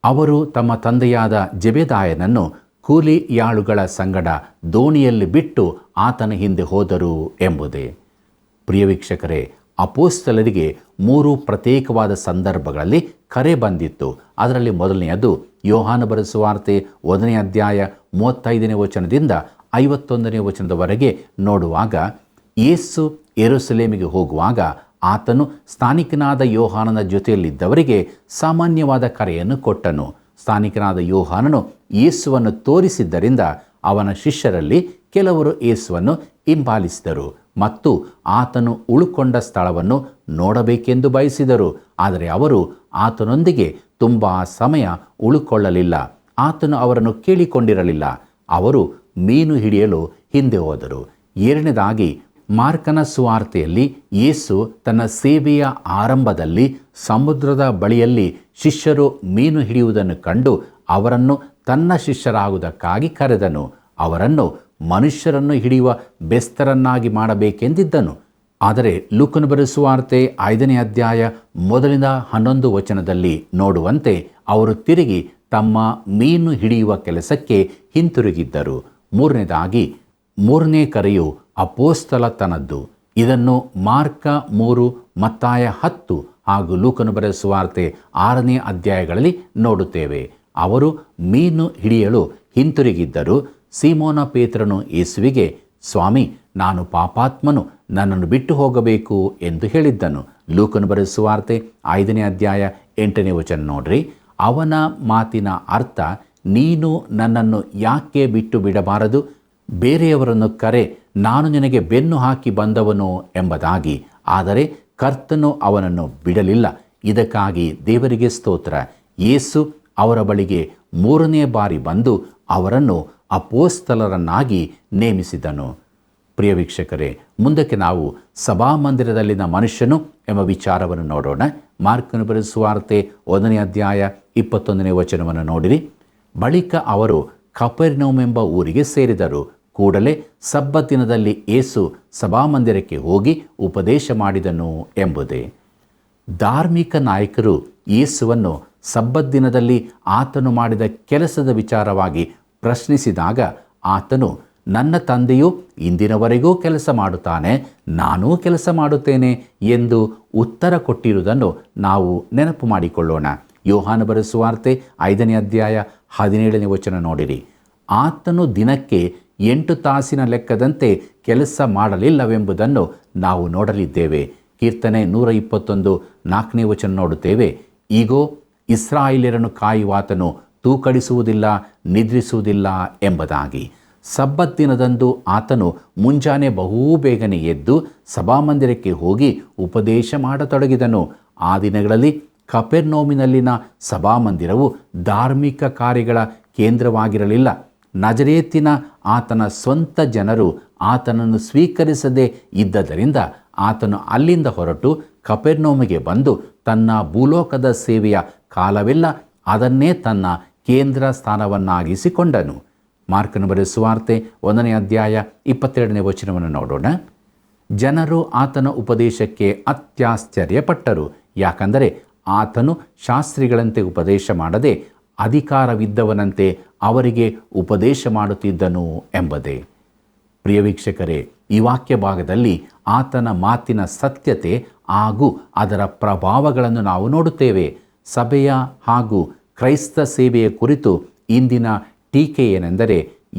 ಅವರು ತಮ್ಮ ತಂದೆಯಾದ ಜೆಬೆದಾಯನನ್ನು ಕೂಲಿಯಾಳುಗಳ ಸಂಗಡ ದೋಣಿಯಲ್ಲಿ ಬಿಟ್ಟು ಆತನ ಹಿಂದೆ ಹೋದರು ಎಂಬುದೇ. ಪ್ರಿಯ ವೀಕ್ಷಕರೇ, ಅಪೋಸ್ತಲರಿಗೆ 3 ಪ್ರತ್ಯೇಕವಾದ ಸಂದರ್ಭಗಳಲ್ಲಿ ಕರೆ ಬಂದಿತ್ತು. ಅದರಲ್ಲಿ ಮೊದಲನೆಯದು ಯೋಹಾನ ಬರೆದ ಸುವಾರ್ತೆ 1ನೇ ಅಧ್ಯಾಯ 35ನೇ ವಚನದಿಂದ 51ನೇ ವಚನದವರೆಗೆ ನೋಡುವಾಗ, ಯೇಸು ಯೆರೂಸಲೇಮಿಗೆ ಹೋಗುವಾಗ ಆತನು ಸ್ಥಾನಿಕನಾದ ಯೋಹಾನನ ಜೊತೆಯಲ್ಲಿದ್ದವರಿಗೆ ಸಾಮಾನ್ಯವಾದ ಕರೆಯನ್ನು ಕೊಟ್ಟನು. ಸ್ಥಾನಿಕನಾದ ಯೋಹಾನನು ಯೇಸುವನ್ನು ತೋರಿಸಿದ್ದರಿಂದ ಅವನ ಶಿಷ್ಯರಲ್ಲಿ ಕೆಲವರು ಯೇಸುವನ್ನು ಹಿಂಬಾಲಿಸಿದರು ಮತ್ತು ಆತನು ಉಳುಕೊಂಡ ಸ್ಥಳವನ್ನು ನೋಡಬೇಕೆಂದು ಬಯಸಿದರು. ಆದರೆ ಅವರು ಆತನೊಂದಿಗೆ ತುಂಬ ಸಮಯ ಉಳುಕೊಳ್ಳಲಿಲ್ಲ. ಆತನು ಅವರನ್ನು ಕೇಳಿಕೊಂಡಿರಲಿಲ್ಲ. ಅವರು ಮೀನು ಹಿಡಿಯಲು ಹಿಂದೆ ಹೋದರು. ಎರಡನೇದಾಗಿ, ಮಾರ್ಕನ ಸುವಾರ್ತೆಯಲ್ಲಿ ಯೇಸು ತನ್ನ ಸೇವೆಯ ಆರಂಭದಲ್ಲಿ ಸಮುದ್ರದ ಬಳಿಯಲ್ಲಿ ಶಿಷ್ಯರು ಮೀನು ಹಿಡಿಯುವುದನ್ನು ಕಂಡು ಅವರನ್ನು ತನ್ನ ಶಿಷ್ಯರಾಗುವುದಕ್ಕಾಗಿ ಕರೆದನು. ಅವರನ್ನು ಮನುಷ್ಯರನ್ನು ಹಿಡಿಯುವ ಬೆಸ್ತರನ್ನಾಗಿ ಮಾಡಬೇಕೆಂದಿದ್ದನು. ಆದರೆ ಲೂಕನು ಬರೆದ ಸುವಾರ್ತೆ 5ನೇ ಅಧ್ಯಾಯ 1-11 ವಚನದಲ್ಲಿ ನೋಡುವಂತೆ ಅವರು ತಿರುಗಿ ತಮ್ಮ ಮೀನು ಹಿಡಿಯುವ ಕೆಲಸಕ್ಕೆ ಹಿಂತಿರುಗಿದ್ದರು. ಮೂರನೇ ಕರೆಯು ಅಪೋಸ್ತಲತನದ್ದು. ಇದನ್ನು ಮಾರ್ಕ 3, ಮತ್ತಾಯ 10 ಹಾಗೂ ಲೂಕನು ಬರೆದ ಸುವಾರ್ತೆ 6ನೇ ಅಧ್ಯಾಯಗಳಲ್ಲಿ ನೋಡುತ್ತೇವೆ. ಅವರು ಮೀನು ಹಿಡಿಯಲು ಹಿಂತಿರುಗಿದ್ದರು. ಸೀಮೋನ ಪೇತ್ರನು ಯೇಸುವಿಗೆ, ಸ್ವಾಮಿ, ನಾನು ಪಾಪಾತ್ಮನು, ನನ್ನನ್ನು ಬಿಟ್ಟು ಹೋಗಬೇಕು ಎಂದು ಹೇಳಿದ್ದನು. ಲೂಕನು ಬರೆದ ಸುವಾರ್ತೆ 5ನೇ ಅಧ್ಯಾಯ 8ನೇ ವಚನ ನೋಡ್ರಿ. ಅವನ ಮಾತಿನ ಅರ್ಥ, ನೀನು ನನ್ನನ್ನು ಯಾಕೆ ಬಿಟ್ಟು ಬಿಡಬಾರದು? ಬೇರೆಯವರನ್ನು ಕರೆ, ನಾನು ನಿನಗೆ ಬೆನ್ನು ಹಾಕಿ ಬಂದವನು ಎಂಬುದಾಗಿ. ಆದರೆ ಕರ್ತನು ಅವನನ್ನು ಬಿಡಲಿಲ್ಲ. ಇದಕ್ಕಾಗಿ ದೇವರಿಗೆ ಸ್ತೋತ್ರ. ಯೇಸು ಅವರ ಬಳಿಗೆ 3ನೇ ಬಾರಿ ಬಂದು ಅವರನ್ನು ಅಪೋಸ್ತಲರನ್ನಾಗಿ ನೇಮಿಸಿದನು. ಪ್ರಿಯ ವೀಕ್ಷಕರೇ, ಮುಂದಕ್ಕೆ ನಾವು ಸಭಾಮಂದಿರದಲ್ಲಿನ ಮನುಷ್ಯನು ಎಂಬ ವಿಚಾರವನ್ನು ನೋಡೋಣ. ಮಾರ್ಕನು ಬರೆದ ಸುವಾರ್ತೆ 1ನೇ ಅಧ್ಯಾಯ 21ನೇ ವಚನವನ್ನು ನೋಡಿರಿ. ಬಳಿಕ ಅವರು ಕಪೆರ್ನೌಮ್ ಎಂಬ ಊರಿಗೆ ಸೇರಿದರು. ಕೂಡಲೇ ಸಬ್ಬತ್ ದಿನದಲ್ಲಿ ಯೇಸು ಸಭಾಮಂದಿರಕ್ಕೆ ಹೋಗಿ ಉಪದೇಶ ಮಾಡಿದನು ಎಂಬುದೇ. ಧಾರ್ಮಿಕ ನಾಯಕರು ಯೇಸುವನ್ನು ಸಬ್ಬತ್ ದಿನದಲ್ಲಿ ಆತನು ಮಾಡಿದ ಕೆಲಸದ ವಿಚಾರವಾಗಿ ಪ್ರಶ್ನಿಸಿದಾಗ ಆತನು, ನನ್ನ ತಂದೆಯು ಇಂದಿನವರೆಗೂ ಕೆಲಸ ಮಾಡುತ್ತಾನೆ, ನಾನೂ ಕೆಲಸ ಮಾಡುತ್ತೇನೆ ಎಂದು ಉತ್ತರ ಕೊಟ್ಟಿರುವುದನ್ನು ನಾವು ನೆನಪು ಮಾಡಿಕೊಳ್ಳೋಣ. ಯೋಹಾನ ಬರೆದ ಸುವಾರ್ತೆ 5ನೇ ಅಧ್ಯಾಯ 17ನೇ ವಚನ ನೋಡಿರಿ. ಆತನು ದಿನಕ್ಕೆ 8 ತಾಸಿನ ಲೆಕ್ಕದಂತೆ ಕೆಲಸ ಮಾಡಲಿಲ್ಲವೆಂಬುದನ್ನು ನಾವು ನೋಡಲಿದ್ದೇವೆ. ಕೀರ್ತನೆ 121 4ನೇ ವಚನ ನೋಡುತ್ತೇವೆ. ಈಗೋ ಇಸ್ರಾಯೇಲ್ಯರನ್ನು ಕಾಯುವಾತನು ತೂಕಡಿಸುವುದಿಲ್ಲ, ನಿದ್ರಿಸುವುದಿಲ್ಲ ಎಂಬುದಾಗಿ. ಸಬ್ಬತ್ ದಿನದಂದು ಆತನು ಮುಂಜಾನೆ ಬಹು ಬೇಗನೆ ಎದ್ದು ಸಭಾಮಂದಿರಕ್ಕೆ ಹೋಗಿ ಉಪದೇಶ ಮಾಡತೊಡಗಿದನು. ಆ ದಿನಗಳಲ್ಲಿ ಕಪೆರ್ನೌಮಿನಲ್ಲಿನ ಸಭಾಮಂದಿರವು ಧಾರ್ಮಿಕ ಕಾರ್ಯಗಳ ಕೇಂದ್ರವಾಗಿರಲಿಲ್ಲ. ನಜರೇತಿನ ಆತನ ಸ್ವಂತ ಜನರು ಆತನನ್ನು ಸ್ವೀಕರಿಸದೇ ಇದ್ದರಿಂದ ಆತನು ಅಲ್ಲಿಂದ ಹೊರಟು ಕಪೆರ್ನೌಮಿಗೆ ಬಂದು ತನ್ನ ಭೂಲೋಕದ ಸೇವೆಯ ಕಾಲವೆಲ್ಲ ಅದನ್ನೇ ತನ್ನ ಕೇಂದ್ರ ಸ್ಥಾನವನ್ನಾಗಿಸಿಕೊಂಡನು. ಮಾರ್ಕನು ಬರೆದ ಸುವಾರ್ತೆ 1ನೇ ಅಧ್ಯಾಯ 22ನೇ ವಚನವನ್ನು ನೋಡೋಣ. ಜನರು ಆತನ ಉಪದೇಶಕ್ಕೆ ಅತ್ಯಾಶ್ಚರ್ಯಪಟ್ಟರು. ಯಾಕಂದರೆ ಆತನು ಶಾಸ್ತ್ರಿಗಳಂತೆ ಉಪದೇಶ ಮಾಡದೆ ಅಧಿಕಾರವಿದ್ದವನಂತೆ ಅವರಿಗೆ ಉಪದೇಶ ಮಾಡುತ್ತಿದ್ದನು ಎಂಬುದೇ. ಪ್ರಿಯ ವೀಕ್ಷಕರೇ, ಈ ವಾಕ್ಯ ಭಾಗದಲ್ಲಿ ಆತನ ಮಾತಿನ ಸತ್ಯತೆ ಹಾಗೂ ಅದರ ಪ್ರಭಾವಗಳನ್ನು ನಾವು ನೋಡುತ್ತೇವೆ. ಸಭೆಯ ಹಾಗೂ ಕ್ರೈಸ್ತ ಸೇವೆಯ ಕುರಿತು ಇಂದಿನ ಟೀಕೆ ಏನೆಂದರೆ,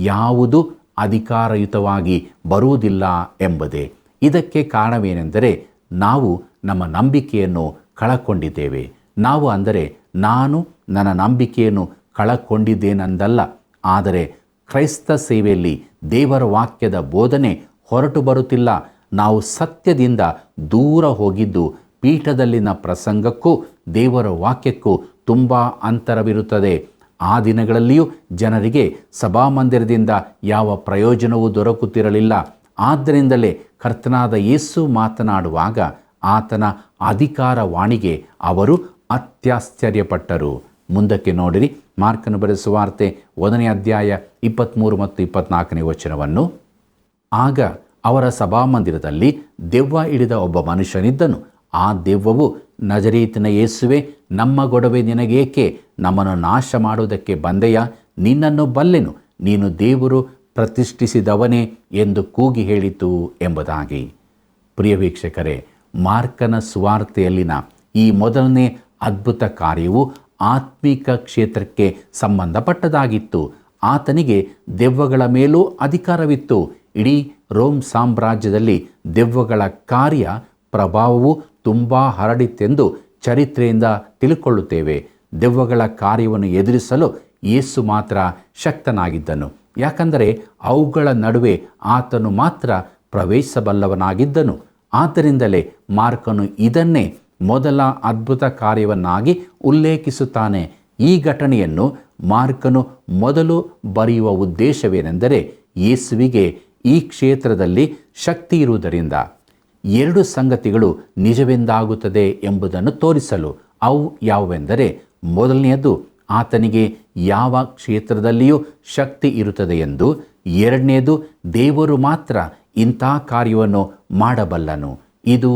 ಯಾವುದು ಅಧಿಕಾರಯುತವಾಗಿ ಬರುವುದಿಲ್ಲ ಎಂಬುದೇ. ಇದಕ್ಕೆ ಕಾರಣವೇನೆಂದರೆ, ನಾವು ನಮ್ಮ ನಂಬಿಕೆಯನ್ನು ಕಳಕೊಂಡಿದ್ದೇವೆ. ನಾವು ಅಂದರೆ ನಾನು ನನ್ನ ನಂಬಿಕೆಯನ್ನು ಕಳಕೊಂಡಿದ್ದೇನೆಂದಲ್ಲ, ಆದರೆ ಕ್ರೈಸ್ತ ಸೇವೆಯಲ್ಲಿ ದೇವರ ವಾಕ್ಯದ ಬೋಧನೆ ಹೊರಟು ಬರುತ್ತಿಲ್ಲ. ನಾವು ಸತ್ಯದಿಂದ ದೂರ ಹೋಗಿದ್ದು, ಪೀಠದಲ್ಲಿನ ಪ್ರಸಂಗಕ್ಕೂ ದೇವರ ವಾಕ್ಯಕ್ಕೂ ತುಂಬ ಅಂತರವಿರುತ್ತದೆ. ಆ ದಿನಗಳಲ್ಲಿಯೂ ಜನರಿಗೆ ಸಭಾಮಂದಿರದಿಂದ ಯಾವ ಪ್ರಯೋಜನವೂ ದೊರಕುತ್ತಿರಲಿಲ್ಲ. ಆದ್ದರಿಂದಲೇ ಕರ್ತನಾದ ಯೇಸು ಮಾತನಾಡುವಾಗ ಆತನ ಅಧಿಕಾರವಾಣಿಗೆ ಅವರು ಅತ್ಯಾಶ್ಚರ್ಯಪಟ್ಟರು. ಮುಂದಕ್ಕೆ ನೋಡಿರಿ, ಮಾರ್ಕನು ಬರೆದ ಸುವಾರ್ತೆ 1ನೇ ಅಧ್ಯಾಯ 23 ಮತ್ತು 24ನೇ ವಚನವನ್ನು. ಆಗ ಅವರ ಸಭಾಮಂದಿರದಲ್ಲಿ ದೆವ್ವ ಹಿಡಿದ ಒಬ್ಬ ಮನುಷ್ಯನಿದ್ದನು. ಆ ದೆವ್ವವು, ನಜರೇತಿನ ಯೇಸುವೆ, ನಮ್ಮ ಗೊಡವೆ ನಿನಗೇಕೆ? ನಮ್ಮನ್ನು ನಾಶ ಮಾಡುವುದಕ್ಕೆ ಬಂದೆಯಾ? ನಿನ್ನನ್ನು ಬಲ್ಲೆನು, ನೀನು ದೇವರು ಪ್ರತಿಷ್ಠಿಸಿದವನೇ ಎಂದು ಕೂಗಿ ಹೇಳಿತು ಎಂಬುದಾಗಿ. ಪ್ರಿಯ ವೀಕ್ಷಕರೇ, ಮಾರ್ಕನ ಸುವಾರ್ತೆಯಲ್ಲಿನ ಈ ಮೊದಲನೇ ಅದ್ಭುತ ಕಾರ್ಯವು ಆತ್ಮಿಕ ಕ್ಷೇತ್ರಕ್ಕೆ ಸಂಬಂಧಪಟ್ಟದಾಗಿತ್ತು. ಆತನಿಗೆ ದೆವ್ವಗಳ ಮೇಲೂ ಅಧಿಕಾರವಿತ್ತು. ಇಡೀ ರೋಮ್ ಸಾಮ್ರಾಜ್ಯದಲ್ಲಿ ದೆವ್ವಗಳ ಕಾರ್ಯ ಪ್ರಭಾವವು ತುಂಬ ಹರಡಿತೆಂದು ಚರಿತ್ರೆಯಿಂದ ತಿಳ್ಕೊಳ್ಳುತ್ತೇವೆ. ದೆವ್ವಗಳ ಕಾರ್ಯವನ್ನು ಎದುರಿಸಲು ಯೇಸು ಮಾತ್ರ ಶಕ್ತನಾಗಿದ್ದನು. ಯಾಕಂದರೆ ಅವುಗಳ ನಡುವೆ ಆತನು ಮಾತ್ರ ಪ್ರವೇಶಿಸಬಲ್ಲವನಾಗಿದ್ದನು. ಆದ್ದರಿಂದಲೇ ಮಾರ್ಕನು ಇದನ್ನೇ ಮೊದಲ ಅದ್ಭುತ ಕಾರ್ಯವನ್ನಾಗಿ ಉಲ್ಲೇಖಿಸುತ್ತಾನೆ. ಈ ಘಟನೆಯನ್ನು ಮಾರ್ಕನು ಮೊದಲು ಬರೆಯುವ ಉದ್ದೇಶವೇನೆಂದರೆ, ಯೇಸುವಿಗೆ ಈ ಕ್ಷೇತ್ರದಲ್ಲಿ ಶಕ್ತಿ ಇರುವುದರಿಂದ 2 ಸಂಗತಿಗಳು ನಿಜವೆಂದಾಗುತ್ತದೆ ಎಂಬುದನ್ನು ತೋರಿಸಲು. ಅವು ಯಾವುವೆಂದರೆ, ಮೊದಲನೆಯದು, ಆತನಿಗೆ ಯಾವ ಕ್ಷೇತ್ರದಲ್ಲಿಯೂ ಶಕ್ತಿ ಇರುತ್ತದೆ ಎಂದು. ಎರಡನೆಯದು, ದೇವರು ಮಾತ್ರ ಇಂಥ ಕಾರ್ಯವನ್ನು ಮಾಡಬಲ್ಲನು. ಇದು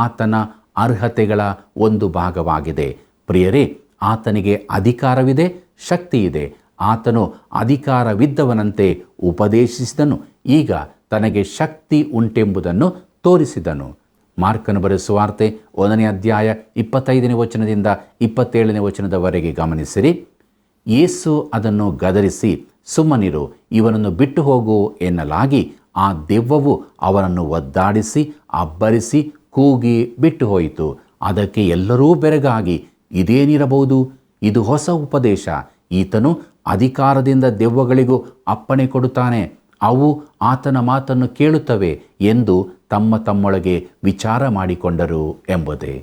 ಆತನ ಅರ್ಹತೆಗಳ ಒಂದು ಭಾಗವಾಗಿದೆ. ಪ್ರಿಯರೇ, ಆತನಿಗೆ ಅಧಿಕಾರವಿದೆ, ಶಕ್ತಿಯಿದೆ. ಆತನು ಅಧಿಕಾರವಿದ್ದವನಂತೆ ಉಪದೇಶಿಸಿದನು. ಈಗ ತನಗೆ ಶಕ್ತಿ ಉಂಟೆಂಬುದನ್ನು ತೋರಿಸಿದನು. ಮಾರ್ಕನು ಬರೆದ ಸುವಾರ್ತೆ 1ನೇ ಅಧ್ಯಾಯ 25ನೇ ವಚನದಿಂದ 27ನೇ ವಚನದವರೆಗೆ ಗಮನಿಸಿರಿ. ಯೇಸು ಅದನ್ನು ಗದರಿಸಿ, ಸುಮ್ಮನಿರು, ಇವನನ್ನು ಬಿಟ್ಟು ಹೋಗು ಎನ್ನಲಾಗಿ ಆ ದೆವ್ವವು ಅವನನ್ನು ಒದ್ದಾಡಿಸಿ ಅಬ್ಬರಿಸಿ ಕೂಗಿ ಬಿಟ್ಟು ಹೋಯಿತು. ಅದಕ್ಕೆ ಎಲ್ಲರೂ ಬೆರಗಾಗಿ, ಇದೇನಿರಬಹುದು? ಇದು ಹೊಸ ಉಪದೇಶ. ಈತನು ಅಧಿಕಾರದಿಂದ ದೆವ್ವಗಳಿಗೂ ಅಪ್ಪಣೆ ಕೊಡುತ್ತಾನೆ, ಅವು ಆತನ ಮಾತನ್ನು ಕೇಳುತ್ತವೆ ಎಂದು ತಮ್ಮೊಳಗೆ ವಿಚಾರ ಮಾಡಿಕೊಂಡರು ಎಂಬುದೇ.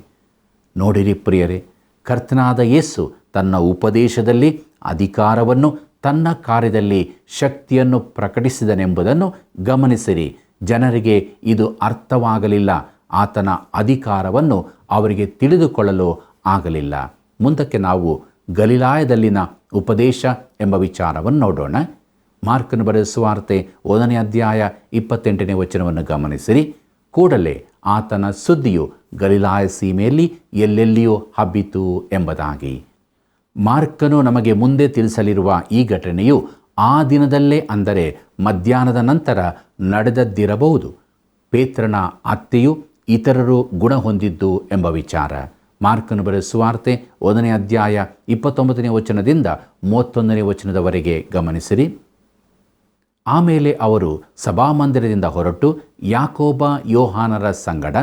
ನೋಡಿರಿ ಪ್ರಿಯರೇ, ಕರ್ತನಾದ ಯೇಸು ತನ್ನ ಉಪದೇಶದಲ್ಲಿ ಅಧಿಕಾರವನ್ನು, ತನ್ನ ಕಾರ್ಯದಲ್ಲಿ ಶಕ್ತಿಯನ್ನು ಪ್ರಕಟಿಸಿದನೆಂಬುದನ್ನು ಗಮನಿಸಿರಿ. ಜನರಿಗೆ ಇದು ಅರ್ಥವಾಗಲಿಲ್ಲ. ಆತನ ಅಧಿಕಾರವನ್ನು ಅವರಿಗೆ ತಿಳಿದುಕೊಳ್ಳಲು ಆಗಲಿಲ್ಲ. ಮುಂದಕ್ಕೆ ನಾವು ಗಲಿಲಾಯದಲ್ಲಿನ ಉಪದೇಶ ಎಂಬ ವಿಚಾರವನ್ನು ನೋಡೋಣ. ಮಾರ್ಕನು ಬರೆದ ಸುವಾರ್ತೆ 1ನೇ ಅಧ್ಯಾಯ 28ನೇ ವಚನವನ್ನು ಗಮನಿಸಿರಿ. ಕೂಡಲೇ ಆತನ ಸುದ್ದಿಯು ಗಲಿಲಾಯ ಸೀಮೆಯಲ್ಲಿ ಎಲ್ಲೆಲ್ಲಿಯೂ ಹಬ್ಬಿತು ಎಂಬುದಾಗಿ. ಮಾರ್ಕನು ನಮಗೆ ಮುಂದೆ ತಿಳಿಸಲಿರುವ ಈ ಘಟನೆಯು ಆ ದಿನದಲ್ಲೇ, ಅಂದರೆ ಮಧ್ಯಾಹ್ನದ ನಂತರ ನಡೆದದ್ದಿರಬಹುದು. ಪೇತ್ರನ ಅತ್ತೆಯು ಇತರರು ಗುಣ ಹೊಂದಿದ್ದು ಎಂಬ ವಿಚಾರ. ಮಾರ್ಕನು ಬರೆದ ಸುವಾರ್ತೆ 1ನೇ ಅಧ್ಯಾಯ 29ನೇ ವಚನದಿಂದ 31ನೇ ವಚನದವರೆಗೆ ಗಮನಿಸಿರಿ. ಆಮೇಲೆ ಅವರು ಸಭಾಮಂದಿರದಿಂದ ಹೊರಟು ಯಾಕೋಬ ಯೋಹಾನರ ಸಂಗಡ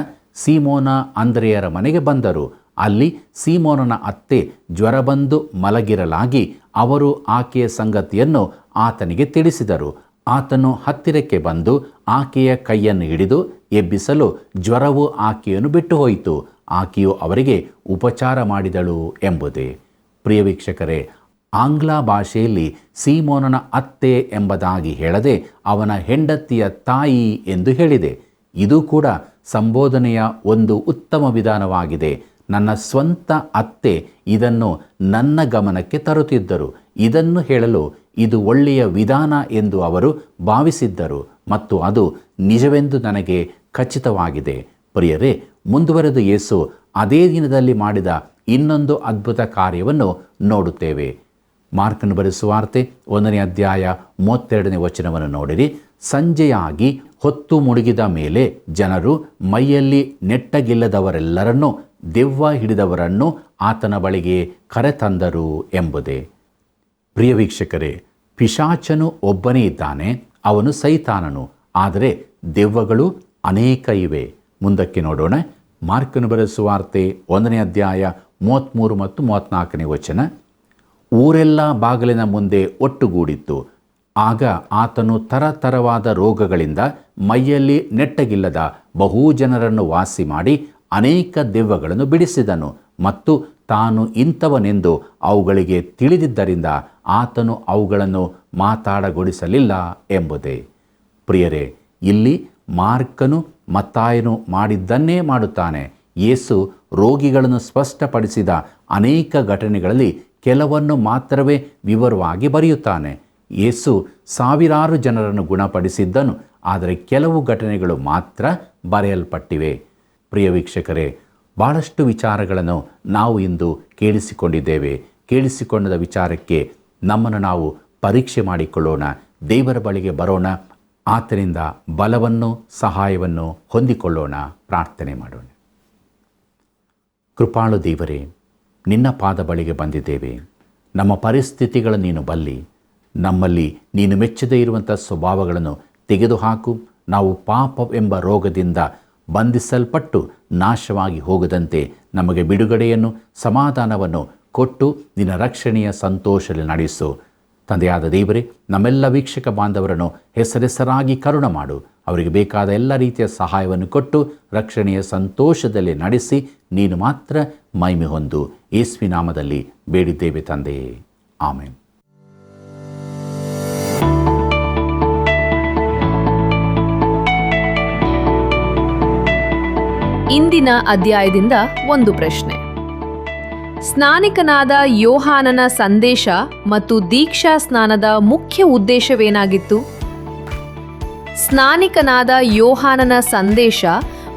ಸೀಮೋನ ಅಂದ್ರೆಯರ ಮನೆಗೆ ಬಂದರು. ಅಲ್ಲಿ ಸೀಮೋನನ ಅತ್ತೆ ಜ್ವರ ಬಂದು ಮಲಗಿರಲಾಗಿ ಅವರು ಆಕೆಯ ಸಂಗತಿಯನ್ನು ಆತನಿಗೆ ತಿಳಿಸಿದರು. ಆತನು ಹತ್ತಿರಕ್ಕೆ ಬಂದು ಆಕೆಯ ಕೈಯನ್ನು ಹಿಡಿದು ಎಬ್ಬಿಸಲು ಜ್ವರವು ಆಕೆಯನ್ನು ಬಿಟ್ಟು ಹೋಯಿತು. ಆಕೆಯು ಅವರಿಗೆ ಉಪಚಾರ ಮಾಡಿದಳು ಎಂಬುದೇ. ಪ್ರಿಯ ವೀಕ್ಷಕರೇ, ಆಂಗ್ಲ ಭಾಷೆಯಲ್ಲಿ ಸೀಮೋನನ ಅತ್ತೆ ಎಂಬುದಾಗಿ ಹೇಳದೆ ಅವನ ಹೆಂಡತಿಯ ತಾಯಿ ಎಂದು ಹೇಳಿದೆ. ಇದು ಕೂಡ ಸಂಬೋಧನೆಯ ಒಂದು ಉತ್ತಮ ವಿಧಾನವಾಗಿದೆ. ನನ್ನ ಸ್ವಂತ ಅತ್ತೆ ಇದನ್ನು ನನ್ನ ಗಮನಕ್ಕೆ ತರುತ್ತಿದ್ದರು. ಇದನ್ನು ಹೇಳಲು ಇದು ಒಳ್ಳೆಯ ವಿಧಾನ ಎಂದು ಅವರು ಭಾವಿಸಿದ್ದರು ಮತ್ತು ಅದು ನಿಜವೆಂದು ನನಗೆ ಖಚಿತವಾಗಿದೆ. ಪ್ರಿಯರೇ, ಮುಂದುವರೆದು ಯೇಸು ಅದೇ ದಿನದಲ್ಲಿ ಮಾಡಿದ ಇನ್ನೊಂದು ಅದ್ಭುತ ಕಾರ್ಯವನ್ನು ನೋಡುತ್ತೇವೆ. ಮಾರ್ಕನು ಬರೆದ ಸುವಾರ್ತೆ 1ನೇ ಅಧ್ಯಾಯ 32ನೇ ವಚನವನ್ನು ನೋಡಿರಿ. ಸಂಜೆಯಾಗಿ ಹೊತ್ತು ಮುಳುಗಿದ ಮೇಲೆ ಜನರು ಮೈಯಲ್ಲಿ ನೆಟ್ಟಗಿಲ್ಲದವರೆಲ್ಲರನ್ನೂ ದೆವ್ವ ಹಿಡಿದವರನ್ನು ಆತನ ಬಳಿಗೆ ಕರೆತಂದರು ಎಂಬುದೇ. ಪ್ರಿಯ ವೀಕ್ಷಕರೇ, ಪಿಶಾಚನು ಒಬ್ಬನೇ ಇದ್ದಾನೆ, ಅವನು ಸೈತಾನನು. ಆದರೆ ದೆವ್ವಗಳು ಅನೇಕ ಇವೆ. ಮುಂದಕ್ಕೆ ನೋಡೋಣ. ಮಾರ್ಕನು ಬರೆದ ಸುವಾರ್ತೆ 1ನೇ ಅಧ್ಯಾಯ 33 ಮತ್ತು 34ನೇ ವಚನ. ಊರೆಲ್ಲ ಬಾಗಿಲಿನ ಮುಂದೆ ಒಟ್ಟುಗೂಡಿತ್ತು. ಆಗ ಆತನು ತರತರವಾದ ರೋಗಗಳಿಂದ ಮೈಯಲ್ಲಿ ನೆಟ್ಟಗಿಲ್ಲದ ಬಹು ಜನರನ್ನು ವಾಸಿ ಮಾಡಿ ಅನೇಕ ದೆವ್ವಗಳನ್ನು ಬಿಡಿಸಿದನು. ಮತ್ತು ತಾನು ಇಂಥವನೆಂದು ಅವುಗಳಿಗೆ ತಿಳಿದಿದ್ದರಿಂದ ಆತನು ಅವುಗಳನ್ನು ಮಾತಾಡಗೊಡಿಸಲಿಲ್ಲ ಎಂಬುದೇ. ಪ್ರಿಯರೇ, ಇಲ್ಲಿ ಮಾರ್ಕನು ಮತ್ತಾಯನು ಮಾಡಿದ್ದನ್ನೇ ಮಾಡುತ್ತಾನೆ. ಯೇಸು ರೋಗಿಗಳನ್ನು ಸ್ಪಷ್ಟಪಡಿಸಿದ ಅನೇಕ ಘಟನೆಗಳಲ್ಲಿ ಕೆಲವನ್ನು ಮಾತ್ರವೇ ವಿವರವಾಗಿ ಬರೆಯುತ್ತಾನೆ. ಯೇಸು ಸಾವಿರಾರು ಜನರನ್ನು ಗುಣಪಡಿಸಿದ್ದನು, ಆದರೆ ಕೆಲವು ಘಟನೆಗಳು ಮಾತ್ರ ಬರೆಯಲ್ಪಟ್ಟಿವೆ. ಪ್ರಿಯ ವೀಕ್ಷಕರೇ, ಭಾಳಷ್ಟು ವಿಚಾರಗಳನ್ನು ನಾವು ಇಂದು ಕೇಳಿಸಿಕೊಂಡಿದ್ದೇವೆ. ಕೇಳಿಸಿಕೊಂಡ ವಿಚಾರಕ್ಕೆ ನಮ್ಮನ್ನು ನಾವು ಪರೀಕ್ಷೆ ಮಾಡಿಕೊಳ್ಳೋಣ. ದೇವರ ಬಳಿಗೆ ಬರೋಣ. ಆತನಿಂದ ಬಲವನ್ನು ಸಹಾಯವನ್ನು ಹೊಂದಿಕೊಳ್ಳೋಣ. ಪ್ರಾರ್ಥನೆ ಮಾಡೋಣ. ಕೃಪಾಳು ದೇವರೇ, ನಿನ್ನ ಪಾದ ಬಳಿಗೆ ಬಂದಿದ್ದೇವೆ. ನಮ್ಮ ಪರಿಸ್ಥಿತಿಗಳನ್ನು ನೀನು ಬಲ್ಲಿ. ನಮ್ಮಲ್ಲಿ ನೀನು ಮೆಚ್ಚದೇ ಇರುವಂಥ ಸ್ವಭಾವಗಳನ್ನು ತೆಗೆದುಹಾಕು. ನಾವು ಪಾಪವೆಂಬ ರೋಗದಿಂದ ಬಂಧಿಸಲ್ಪಟ್ಟು ನಾಶವಾಗಿ ಹೋಗದಂತೆ ನಮಗೆ ಬಿಡುಗಡೆಯನ್ನು ಸಮಾಧಾನವನ್ನು ಕೊಟ್ಟು ನಿನ್ನ ರಕ್ಷಣೆಯ ಸಂತೋಷದಲ್ಲಿ ನಡೆಸು. ತಂದೆಯಾದ ದೇವರೇ, ನಮ್ಮೆಲ್ಲ ವೀಕ್ಷಕ ಬಾಂಧವರನ್ನು ಹೆಸರೆಸರಾಗಿ ಕರುಣ ಮಾಡು. ಅವರಿಗೆ ಬೇಕಾದ ಎಲ್ಲ ರೀತಿಯ ಸಹಾಯವನ್ನು ಕೊಟ್ಟು ರಕ್ಷಣೆಯ ಸಂತೋಷದಲ್ಲಿ ನಡೆಸಿ ನೀನು ಮಾತ್ರ ಮಹಿಮೆ ಹೊಂದು. ಯೇಸುವಿನ ನಾಮದಲ್ಲಿ ಬೇಡಿದ್ದೇವೆ ತಂದೆಯೇ, ಆಮೆನ್. ಇಂದಿನ ಅಧ್ಯಾಯದಿಂದ ಒಂದು ಪ್ರಶ್ನೆ. ಸ್ನಾನಿಕನಾದ ಯೋಹಾನನ ಸಂದೇಶ ಮತ್ತು ದೀಕ್ಷಾ ಸ್ನಾನದ ಮುಖ್ಯ ಉದ್ದೇಶವೇನಾಗಿತ್ತು? ಸ್ನಾನಿಕನಾದ ಯೋಹಾನನ ಸಂದೇಶ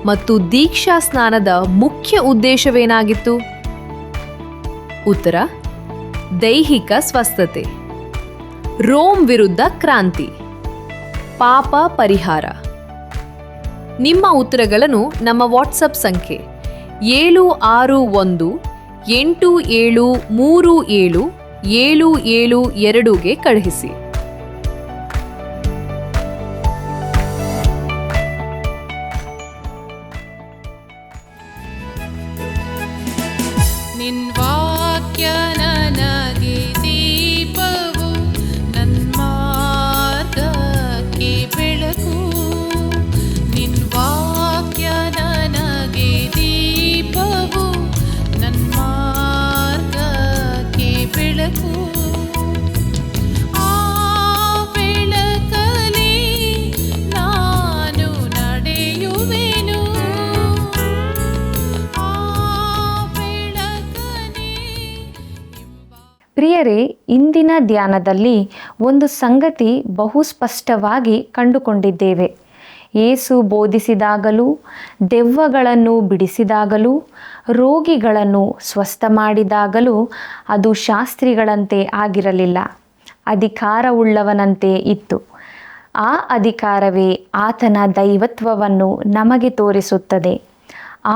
ಮತ್ತು ದೀಕ್ಷಾ ಸ್ನಾನದ ಮುಖ್ಯ ಉದ್ದೇಶವೇನಾಗಿತ್ತು? ಉತ್ತರ: ದೈಹಿಕ ಸ್ವಸ್ಥತೆ, ರೋಮ್ ವಿರುದ್ಧ ಕ್ರಾಂತಿ, ಪಾಪ ಪರಿಹಾರ. ನಿಮ್ಮ ಉತ್ತರಗಳನ್ನು ನಮ್ಮ ವಾಟ್ಸಪ್ ಸಂಖ್ಯೆ 76187377772ಗೆ ಕಳುಹಿಸಿ. ನಿನ್ ವಾಕ್ಯ ನನಗೆ ದೀಪವು, ನನ್ನ ಮಾರ್ಗಕ್ಕೆ ಬೆಳಕು. ನಿನ್ ವಾಕ್ಯ ನನಗೆ ದೀಪವು, ನನ್ನ ಮಾರ್ಗಕ್ಕೆ ಬೆಳಕು. ಆ ಬೆಳಕಲ್ಲಿ ನಾನು ನಡೆಯುವೆನು. ಪ್ರಿಯರೇ, ಇಂದಿನ ಧ್ಯಾನದಲ್ಲಿ ಒಂದು ಸಂಗತಿ ಬಹು ಸ್ಪಷ್ಟವಾಗಿ ಕಂಡುಕೊಂಡಿದ್ದೇವೆ. ಯೇಸು ಬೋಧಿಸಿದಾಗಲೂ, ದೆವ್ವಗಳನ್ನು ಬಿಡಿಸಿದಾಗಲೂ, ರೋಗಿಗಳನ್ನು ಸ್ವಸ್ಥ ಮಾಡಿದಾಗಲೂ ಅದು ಶಾಸ್ತ್ರಿಗಳಂತೆ ಆಗಿರಲಿಲ್ಲ, ಅಧಿಕಾರವುಳ್ಳವನಂತೆ ಇತ್ತು. ಆ ಅಧಿಕಾರವೇ ಆತನ ದೈವತ್ವವನ್ನು ನಮಗೆ ತೋರಿಸುತ್ತದೆ.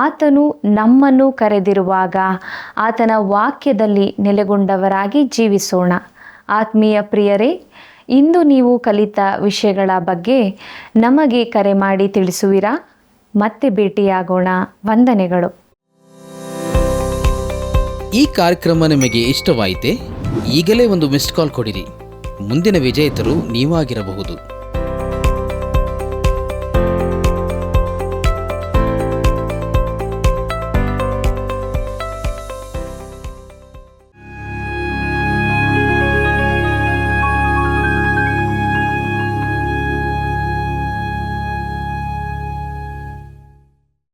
ಆತನು ನಮ್ಮನ್ನು ಕರೆದಿರುವಾಗ ಆತನ ವಾಕ್ಯದಲ್ಲಿ ನೆಲೆಗೊಂಡವರಾಗಿ ಜೀವಿಸೋಣ. ಆತ್ಮೀಯ ಪ್ರಿಯರೇ, ಇಂದು ನೀವು ಕಲಿತ ವಿಷಯಗಳ ಬಗ್ಗೆ ನಮಗೆ ಕರೆ ಮಾಡಿ ತಿಳಿಸುವಿರಾ? ಮತ್ತೆ ಭೇಟಿಯಾಗೋಣ. ವಂದನೆಗಳು. ಈ ಕಾರ್ಯಕ್ರಮ ನಿಮಗೆ ಇಷ್ಟವಾಯಿತೆ? ಈಗಲೇ ಒಂದು ಮಿಸ್ಡ್ ಕಾಲ್ ಕೊಡಿರಿ. ಮುಂದಿನ ವಿಜೇತರು ನೀವಾಗಿರಬಹುದು.